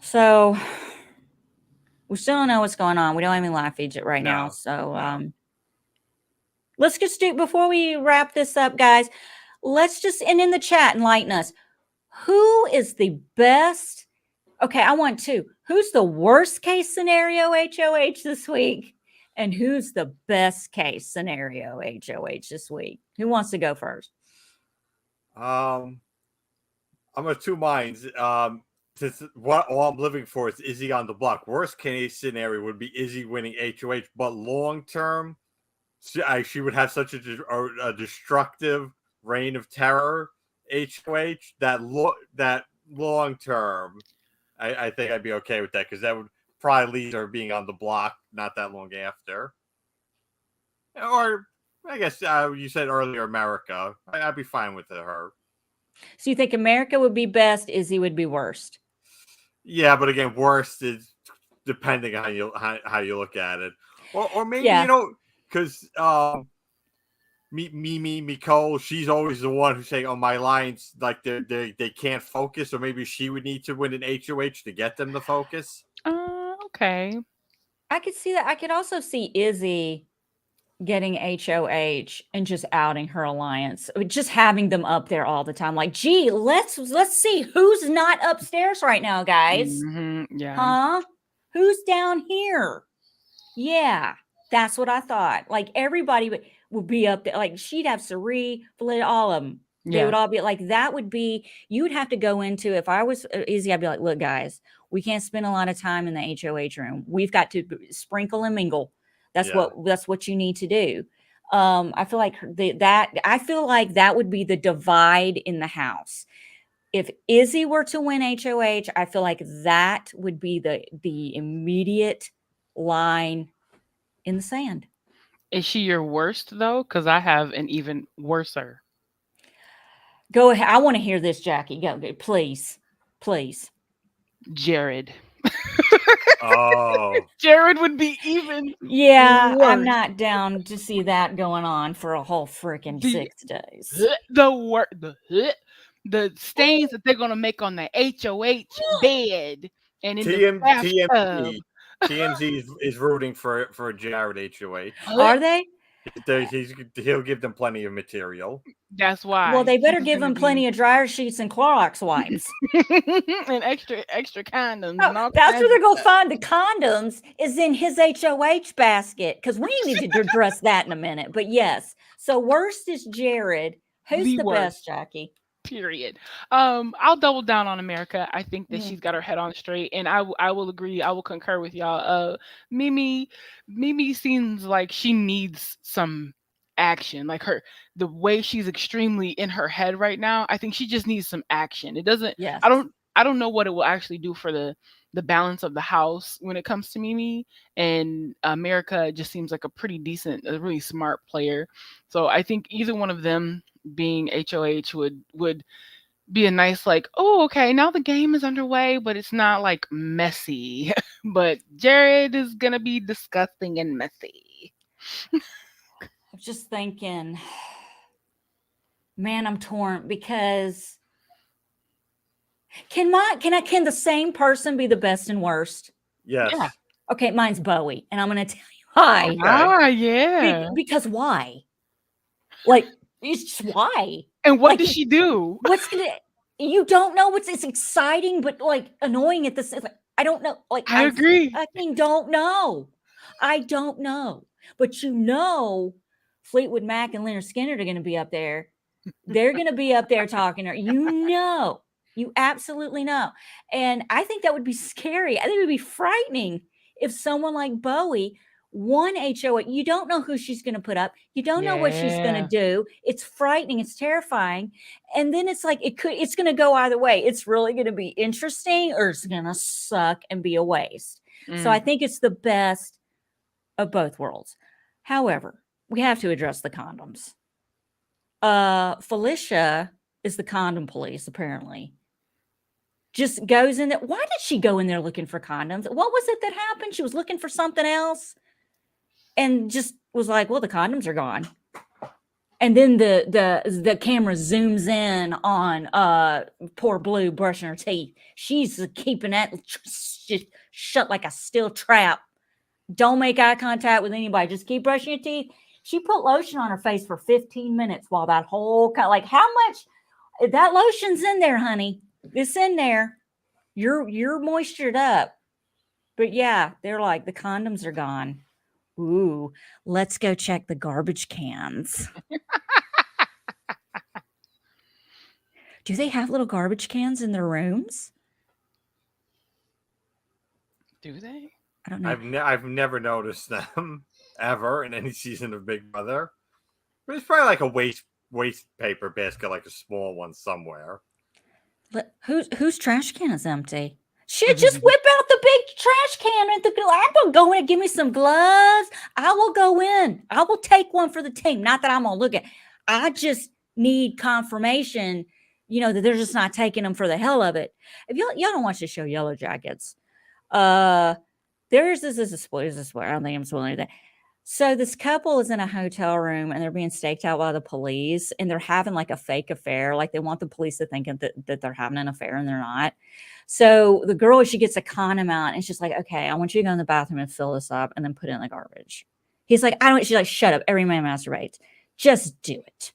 So we still don't know what's going on. We don't have any live feeds right now. So let's just do, before we wrap this up, guys, let's just, and in the chat, enlighten us. Who is the best? Okay, I want two. Who's the worst case scenario HOH this week? And who's the best case scenario HOH this week? Who wants to go first? I'm of two minds. What all I'm living for is Izzy on the block. Worst case scenario would be Izzy winning HOH, but long term, she would have such a destructive reign of terror HOH that long term, I think I'd be okay with that, because that would probably lead to her being on the block not that long after. Or I guess you said earlier America. I'd be fine with her. So you think America would be best, Izzy would be worst? Yeah, but again, worst is depending on how you look at it, or maybe because Nicole, she's always the one who's saying, "Oh, my lines like they can't focus," or maybe she would need to win an HOH to get them to focus. Okay. I could see that. I could also see Izzy getting HOH and just outing her alliance, just having them up there all the time. Like, gee, let's see who's not upstairs right now, guys. Mm-hmm. Yeah. Huh? Who's down here? Yeah, that's what I thought. Like everybody would be up there. Like she'd have Cirie, all of them. They would all be like, that would be, you would have to go into, if I was Izzy, I'd be like, look, guys, we can't spend a lot of time in the HOH room. We've got to sprinkle and mingle. That's what you need to do. I feel like that would be the divide in the house. If Izzy were to win HOH, I feel like that would be the immediate line in the sand. Is she your worst though? Because I have an even worser. Go ahead. I want to hear this, Jackie. Go, please. Jared. Oh, Jared would be even Yeah, I'm worse. not down to see that going on for a whole freaking The 6 days. the stains that they're gonna make on the HOH bed and in the TMZ bathtub. is rooting for Jared HOH. Are they? He'll give them plenty of material. That's Well, why they better he's give gonna him be plenty of dryer sheets and Clorox wipes. and extra condoms Oh, and all that's kinds where they're of going to stuff. find the condoms is in his HOH basket because we need to address that in a minute. But yes, so worst is Jared. Who's The the worst. best, Jackie? Period. I'll double down on America. I think that Mm. she's got her head on straight, and I will agree. I will concur with y'all. Mimi, Mimi seems like she needs some action. Like the way she's extremely in her head right now. I think she just needs some action. It doesn't. Yes. I don't know what it will actually do for the balance of the house when it comes to Mimi. And America just seems like a pretty decent, a really smart player. So I think either one of them being HOH would be a nice like, oh, okay, now the game is underway, but it's not like messy. But Jared is gonna be disgusting and messy. I'm just thinking, man, I'm torn because can the same person be the best and worst? Yes. Yeah. Okay, mine's Bowie, and I'm going to tell you why. Okay. Ah, yeah. Because why? Like, it's just why? And what Like, does she do? What's gonna? You don't know what's it's exciting, but like annoying at this. Like, I don't know. Like I agree. fucking don't know. I don't know. But you know, Fleetwood Mac and Leonard Skinner are going to be up there. They're going to be up there talking to her. You absolutely know. And I think that would be scary. I think it would be frightening if someone like Bowie won HOA. You don't know who she's going to put up. You don't know what she's going to Yeah. do. It's frightening. It's terrifying. And then it's like it's going to go either way. It's really going to be interesting or it's going to suck and be a waste. So I think it's the best of both worlds. However, we have to address the condoms. Felicia is the condom police, apparently. Just goes in there. Why did she go in there looking for condoms? What was it that happened? She was looking for something else and just was like, well, the condoms are gone. And then the camera zooms in on poor Blue brushing her teeth. She's keeping that just shut like a steel trap. Don't make eye contact with anybody. Just keep brushing your teeth. She put lotion on her face for 15 minutes while that whole like how much that lotion's in there, honey. It's in there. You're moistured up. But yeah, they're like the condoms are gone. Ooh, let's go check the garbage cans. Do they have little garbage cans in their rooms? Do they? I don't know. I've never noticed them ever in any season of Big Brother. But it's probably like a waste paper basket, like a small one somewhere. Whose trash can is empty? Shit, just whip out the big trash can and I'm gonna go in and give me some gloves. I will go in. I will take one for the team. Not that I'm gonna look at. I just need confirmation, that they're just not taking them for the hell of it. If y'all don't watch the show Yellow Jackets, this is a spoiler. I don't think I'm spoiling anything. So this couple is in a hotel room and they're being staked out by the police and they're having like a fake affair. Like they want the police to think that they're having an affair and they're not. So the girl, she gets a condom out and she's like, okay, I want you to go in the bathroom and fill this up and then put it in the garbage. He's like, she's like, shut up. Every man masturbates. Just do it.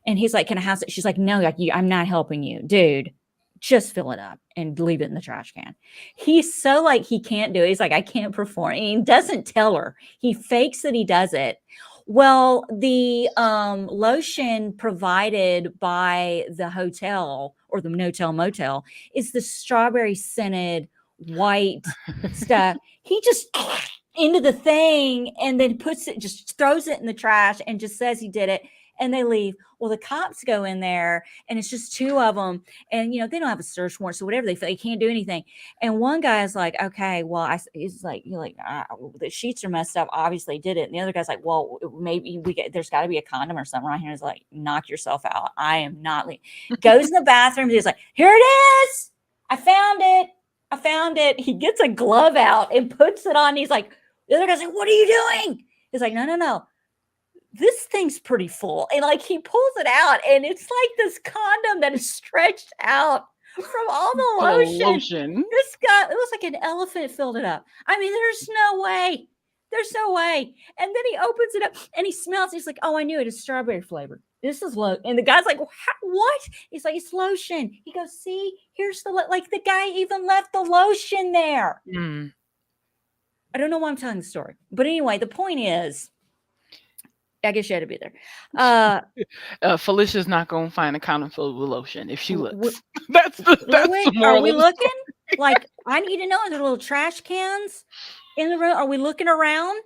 And he's like, can I have it? She's like, no, I'm not helping you, dude. Just fill it up and leave it in the trash can. He's so like, he can't do it. He's like, I can't perform. And he doesn't tell her. He fakes that he does it. Well, the lotion provided by the hotel or the no-tell motel is the strawberry scented white stuff. He just into the thing and then just throws it in the trash and just says he did it. And they leave. Well, the cops go in there and it's just two of them. And, they don't have a search warrant. So whatever they can't do anything. And one guy is like, okay, well, he's like, the sheets are messed up. Obviously did it. And the other guy's like, well, maybe there's got to be a condom or something right here. He's like, knock yourself out. I am not leaving. Goes in the bathroom. He's like, here it is. I found it. I found it. He gets a glove out and puts it on. He's like, the other guy's like, what are you doing? He's like, no. This thing's pretty full. And like he pulls it out and it's like this condom that is stretched out from all the lotion. This guy, it was like an elephant filled it up. I mean, there's no way. There's no way. And then he opens it up and he smells. He's like, oh, I knew it. It's strawberry flavored. This is low. And the guy's like, what? He's like, it's lotion. He goes, see, here's the, like the guy even left the lotion there. Mm. I don't know why I'm telling the story. But anyway, the point is, I guess you had to be there. Felicia's not gonna find a condom filled with lotion if she looks. That's the moral. Are we looking? Like, I need to know, are there little trash cans in the room? Are we looking around?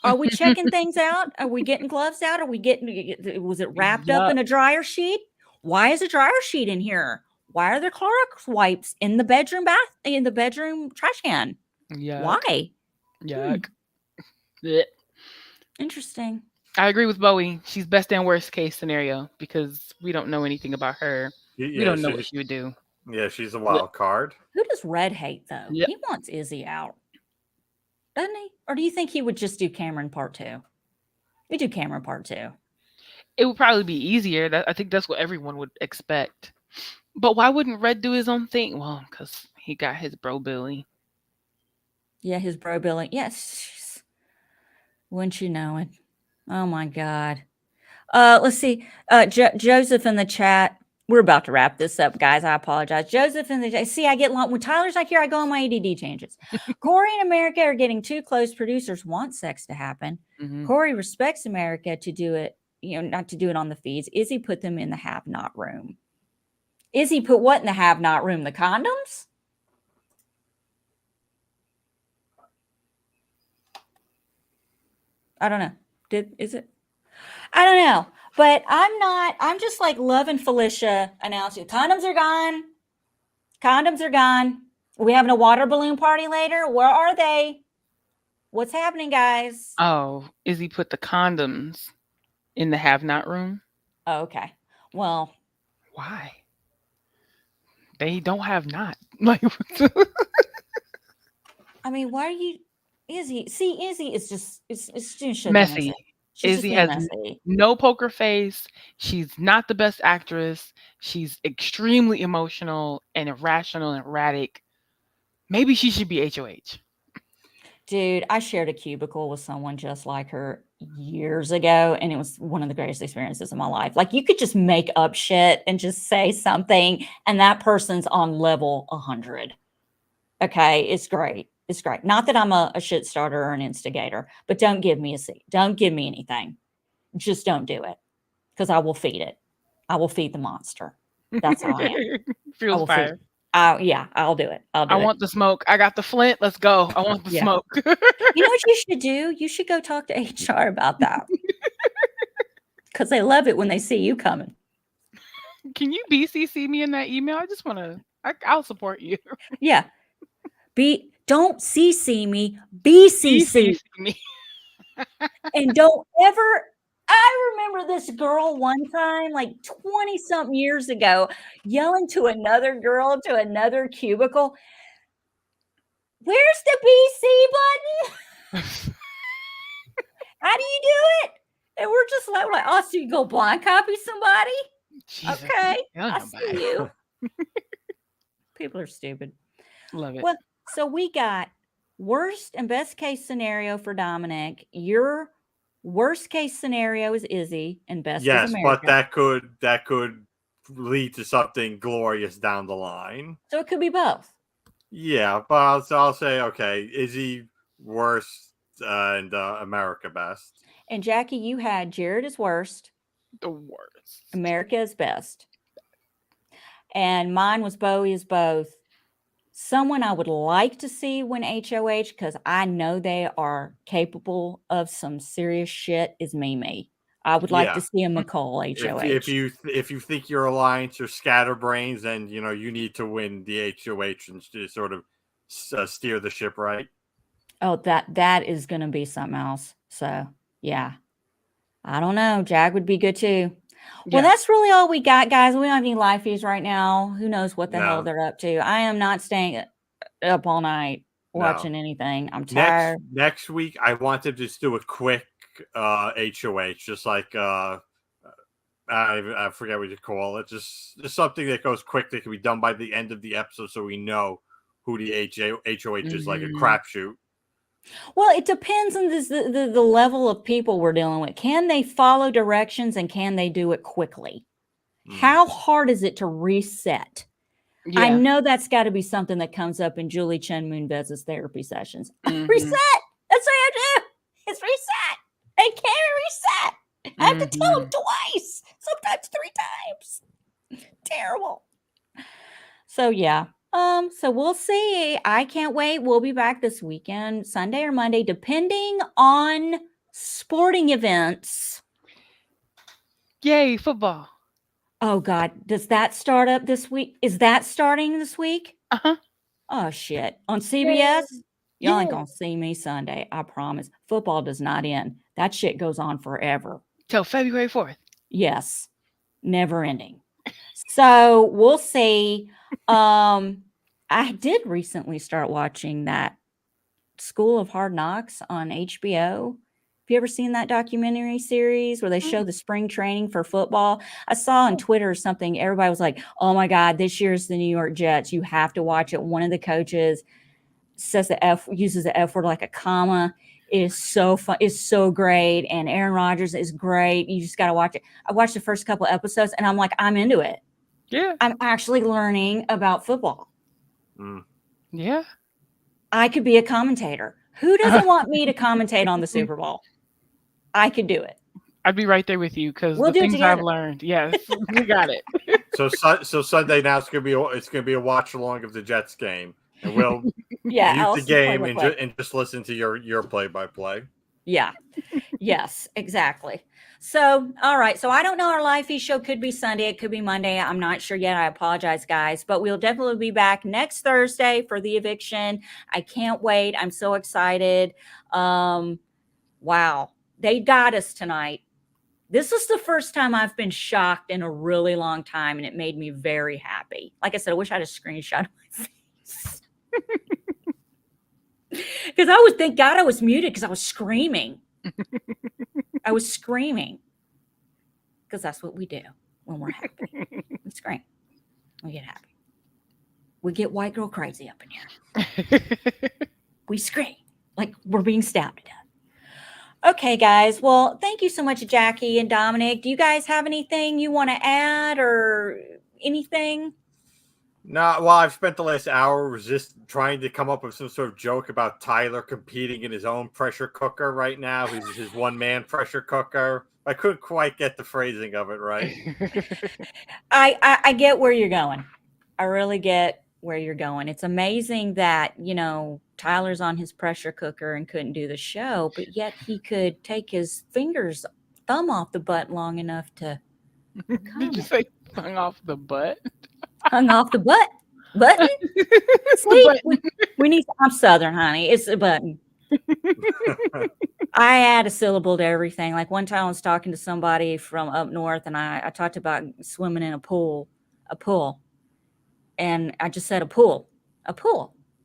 Are we checking things out? Are we getting gloves out? Are we getting, was it wrapped up in a dryer sheet? Why is a dryer sheet in here? Why are there Clorox wipes in the bedroom trash can? Yuck. Why? Yuck. Interesting. I agree with Bowie. She's best and worst case scenario because we don't know anything about her. We don't know what she would do. Yeah, she's a wild card. Who does Red hate, though? Yep. He wants Izzy out. Doesn't he? Or do you think he would just do Cameron part 2? We do Cameron part 2. It would probably be easier. I think that's what everyone would expect. But why wouldn't Red do his own thing? Well, because he got his bro Billy. Yeah, his bro Billy. Yes. Wouldn't you know it? Oh, my God. Let's see. Joseph in the chat. We're about to wrap this up, guys. I apologize. Joseph in the chat. See, I get long. When Tyler's not here, I go on my ADD changes. Corey and America are getting too close. Producers want sex to happen. Mm-hmm. Corey respects America to do it, not to do it on the feeds. Izzy put them in the have-not room. Izzy put what in the have-not room? The condoms? I don't know. Is it? I don't know. But I'm just like loving Felicia announcing condoms are gone. Condoms are gone. Are we having a water balloon party later? Where are they? What's happening, guys? Oh, Izzy put the condoms in the have-not room? Oh, okay. Well. Why? They don't have not. Like, I mean, why are you Izzy? See, Izzy is just it's messy. Izzy has messy. No poker face. She's not the best actress. She's extremely emotional and irrational and erratic. Maybe she should be HOH. Dude, I shared a cubicle with someone just like her years ago, and it was one of the greatest experiences of my life. Like, you could just make up shit and just say something, and that person's on level 100. Okay, it's great. It's great. Not that I'm a shit starter or an instigator, but don't give me a seat. Don't give me anything. Just don't do it, because I will feed it. I will feed the monster. That's how I am. Feels fire. Yeah, I'll do it. I want the smoke. I got the flint. Let's go. I want the smoke. You know what you should do? You should go talk to HR about that. Because they love it when they see you coming. Can you BCC me in that email? I just want to, I'll support you. Yeah. Don't CC me, BCC me. And don't ever, I remember this girl one time, like 20-something years ago, yelling to another girl to another cubicle, where's the BC button? How do you do it? And we're just like, oh, so you go blind copy somebody? Jesus. Okay, I see you. People are stupid. Love it. Well, so we got worst and best case scenario for Dominic. Your worst case scenario is Izzy, and best is America. Yes, but that could lead to something glorious down the line. So it could be both. Yeah, but I'll say, okay, Izzy worst and America best. And Jackie, you had Jared is worst. The worst. America is best. And mine was Bowie is both. Someone I would like to see win HOH, because I know they are capable of some serious shit, is Mimi. I would like to see a McCall HOH. If you think your alliance are scatterbrains, then you need to win the HOH and to sort of steer the ship right. Oh, that is going to be something else. So yeah, I don't know. Jag would be good too. Well, that's really all we got, guys. We don't have any live feeds right now. Who knows what the hell they're up to? I am not staying. up all night No. watching anything. I'm tired. Next week, I want them to just do a quick HOH, just like I forget what you call it. Just something that goes quick that can be done by the end of the episode, so we know who the HOH is, like a crapshoot. Well, it depends on the level of people we're dealing with. Can they follow directions and can they do it quickly? How hard is it to reset? Yeah. I know that's got to be something that comes up in Julie Chen Moonvez's therapy sessions. Reset. That's what I do. It's reset. They can't reset. I have to tell them twice, sometimes 3 times. Terrible. So yeah. So we'll see. I can't wait. We'll be back this weekend, Sunday or Monday, depending on sporting events. Yay, football. Oh God, does that start up this week? Is that starting this week? Uh-huh. Oh shit. On CBS? Y'all ain't gonna see me Sunday. I promise. Football does not end. That shit goes on forever. Till February 4th. Yes. Never ending. So we'll see. I did recently start watching that School of Hard Knocks on HBO. Have you ever seen that documentary series where they show the spring training for football? I saw on Twitter or something, everybody was like, oh my God, this year's the New York Jets. You have to watch it. One of the coaches says uses the F word like a comma. It is so fun. It's so great. And Aaron Rodgers is great. You just got to watch it. I watched the first couple episodes and I'm like, I'm into it. Yeah. I'm actually learning about football. Yeah. I could be a commentator. Who doesn't want me to commentate on the Super Bowl? I could do it. I'd be right there with you because We'll the do it things I've together. learned. Yes, we got it. So Sunday now it's gonna be a watch along of the Jets game, and we'll Yeah, mute the game and just listen to your play by play. Yeah. Yes, exactly. So, all right. So I don't know. Our live feed show could be Sunday. It could be Monday. I'm not sure yet. I apologize, guys. But we'll definitely be back next Thursday for the eviction. I can't wait. I'm so excited. Wow. They got us tonight. This was the first time I've been shocked in a really long time, and it made me very happy. Like I said, I wish I had a screenshot of my face. Because I would thank God I was muted because I was screaming. I was screaming. Because that's what we do when we're happy. We scream. We get happy. We get white girl crazy up in here. We scream like we're being stabbed to death. Okay, guys. Well, thank you so much, Jackie and Dominic. Do you guys have anything you want to add or anything? No, well, I've spent the last hour just trying to come up with some sort of joke about Tyler competing in his own pressure cooker right now. He's his one-man pressure cooker. I couldn't quite get the phrasing of it right. I get where you're going. I really get where you're going. It's amazing that, Tyler's on his pressure cooker and couldn't do the show, but yet he could take his thumb off the butt long enough to Did you say hung off the butt? hung off the button? See, we need. I'm Southern, honey. It's a button. I add a syllable to everything. Like one time I was talking to somebody from up north, and I talked about swimming in a pool, and I just said a pool,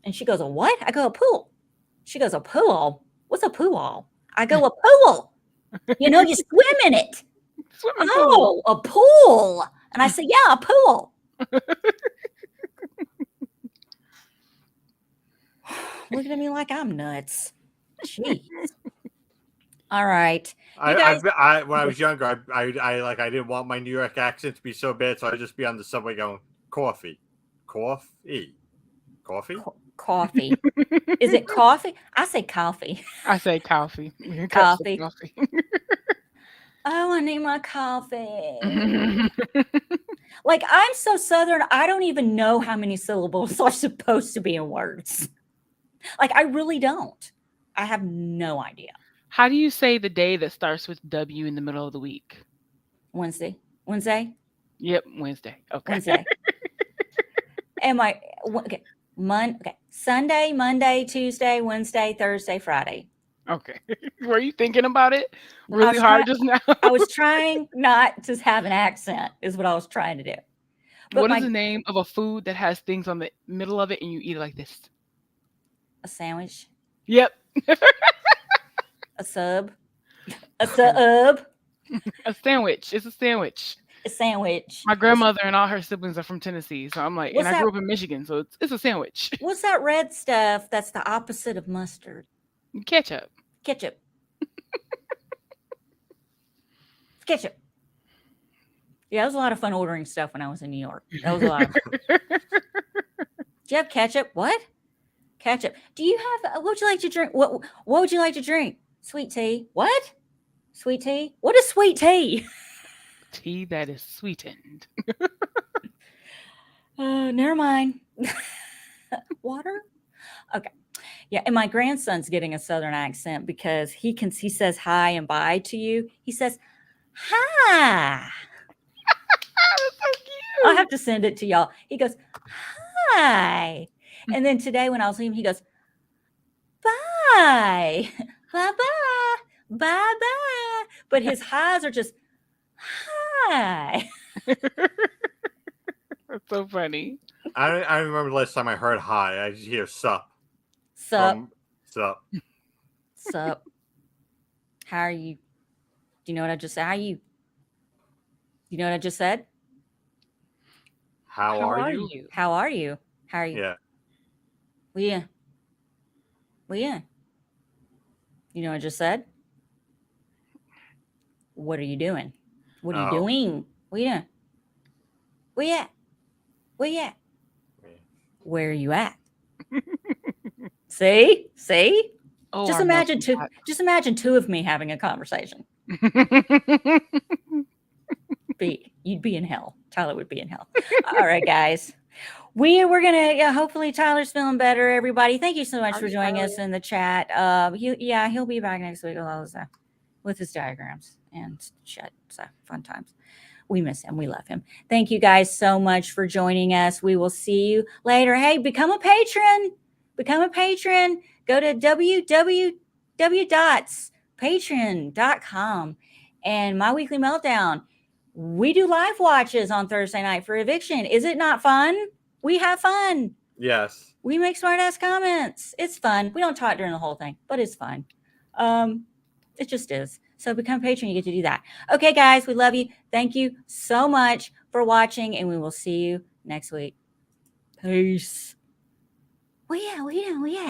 and she goes, a what? I go, a pool. She goes, a pool. What's a pool? I go, a pool. You swim in it. Pool. A pool. And I said, yeah, a pool. Looking at me like I'm nuts. Jeez. All right. When I was younger, I didn't want my New York accent to be so bad, so I'd just be on the subway going, coffee. Coffee. Is it coffee? I say coffee. I say coffee. Coffee. Oh, I need my coffee. Like, I'm so Southern, I don't even know how many syllables are supposed to be in words. Like, I really don't. I have no idea. How do you say the day that starts with W in the middle of the week? Wednesday? Yep, Wednesday. Okay. Wednesday. Okay. Sunday, Monday, Tuesday, Wednesday, Thursday, Friday. Okay. Were you thinking about it really hard just now? I was trying not to have an accent, is what I was trying to do. But what is the name of a food that has things on the middle of it and you eat it like this? A sandwich. Yep. A sub. A sub. A sandwich. It's a sandwich. A sandwich. My grandmother and all her siblings are from Tennessee, so I'm like, What's and I that? grew up in Michigan, so it's a sandwich. What's that red stuff that's the opposite of mustard? Ketchup. Ketchup. Ketchup. Yeah, it was a lot of fun ordering stuff when I was in New York. That was a lot of fun. Do you have ketchup? What? Ketchup. Do you have, what would you like to drink? What would you like to drink? Sweet tea. What? Sweet tea? What is sweet tea? Tea that is sweetened. Never mind. Water? Okay. Yeah, and my grandson's getting a southern accent because he says hi and bye to you. He says, hi. That's so cute. I'll have to send it to y'all. He goes, hi. And then today when I was leaving, he goes, bye. Bye-bye. Bye-bye. But his highs are just, hi. That's so funny. I remember the last time I heard hi. I just hear sup. Sup. Sup. Sup. How are you? Do you know what I just said? How are you? You know what I just said? How are you? How are you? How are you? Yeah. Well, yeah. Well, yeah. You know what I just said? What are you doing? What are you Oh. doing? What are you doing? Where you at? Where you at? Where are you at? See? See? Oh, Just our imagine melting pot. just imagine two of me having a conversation. You'd be in hell. Tyler would be in hell. All right, guys. We're gonna hopefully Tyler's feeling better. Everybody, thank you so much for joining us in the chat. He'll be back next week with his diagrams and shit. So fun times. We miss him. We love him. Thank you guys so much for joining us. We will see you later. Hey, become a patron. Become a patron. Go to www.patreon.com and My Weekly Meltdown. We do live watches on Thursday night for Eviction. Is it not fun? We have fun. Yes. We make smart ass comments. It's fun. We don't talk during the whole thing, but it's fun. It just is. So become a patron. You get to do that. Okay, guys, we love you. Thank you so much for watching, and we will see you next week. Peace. Well, yeah.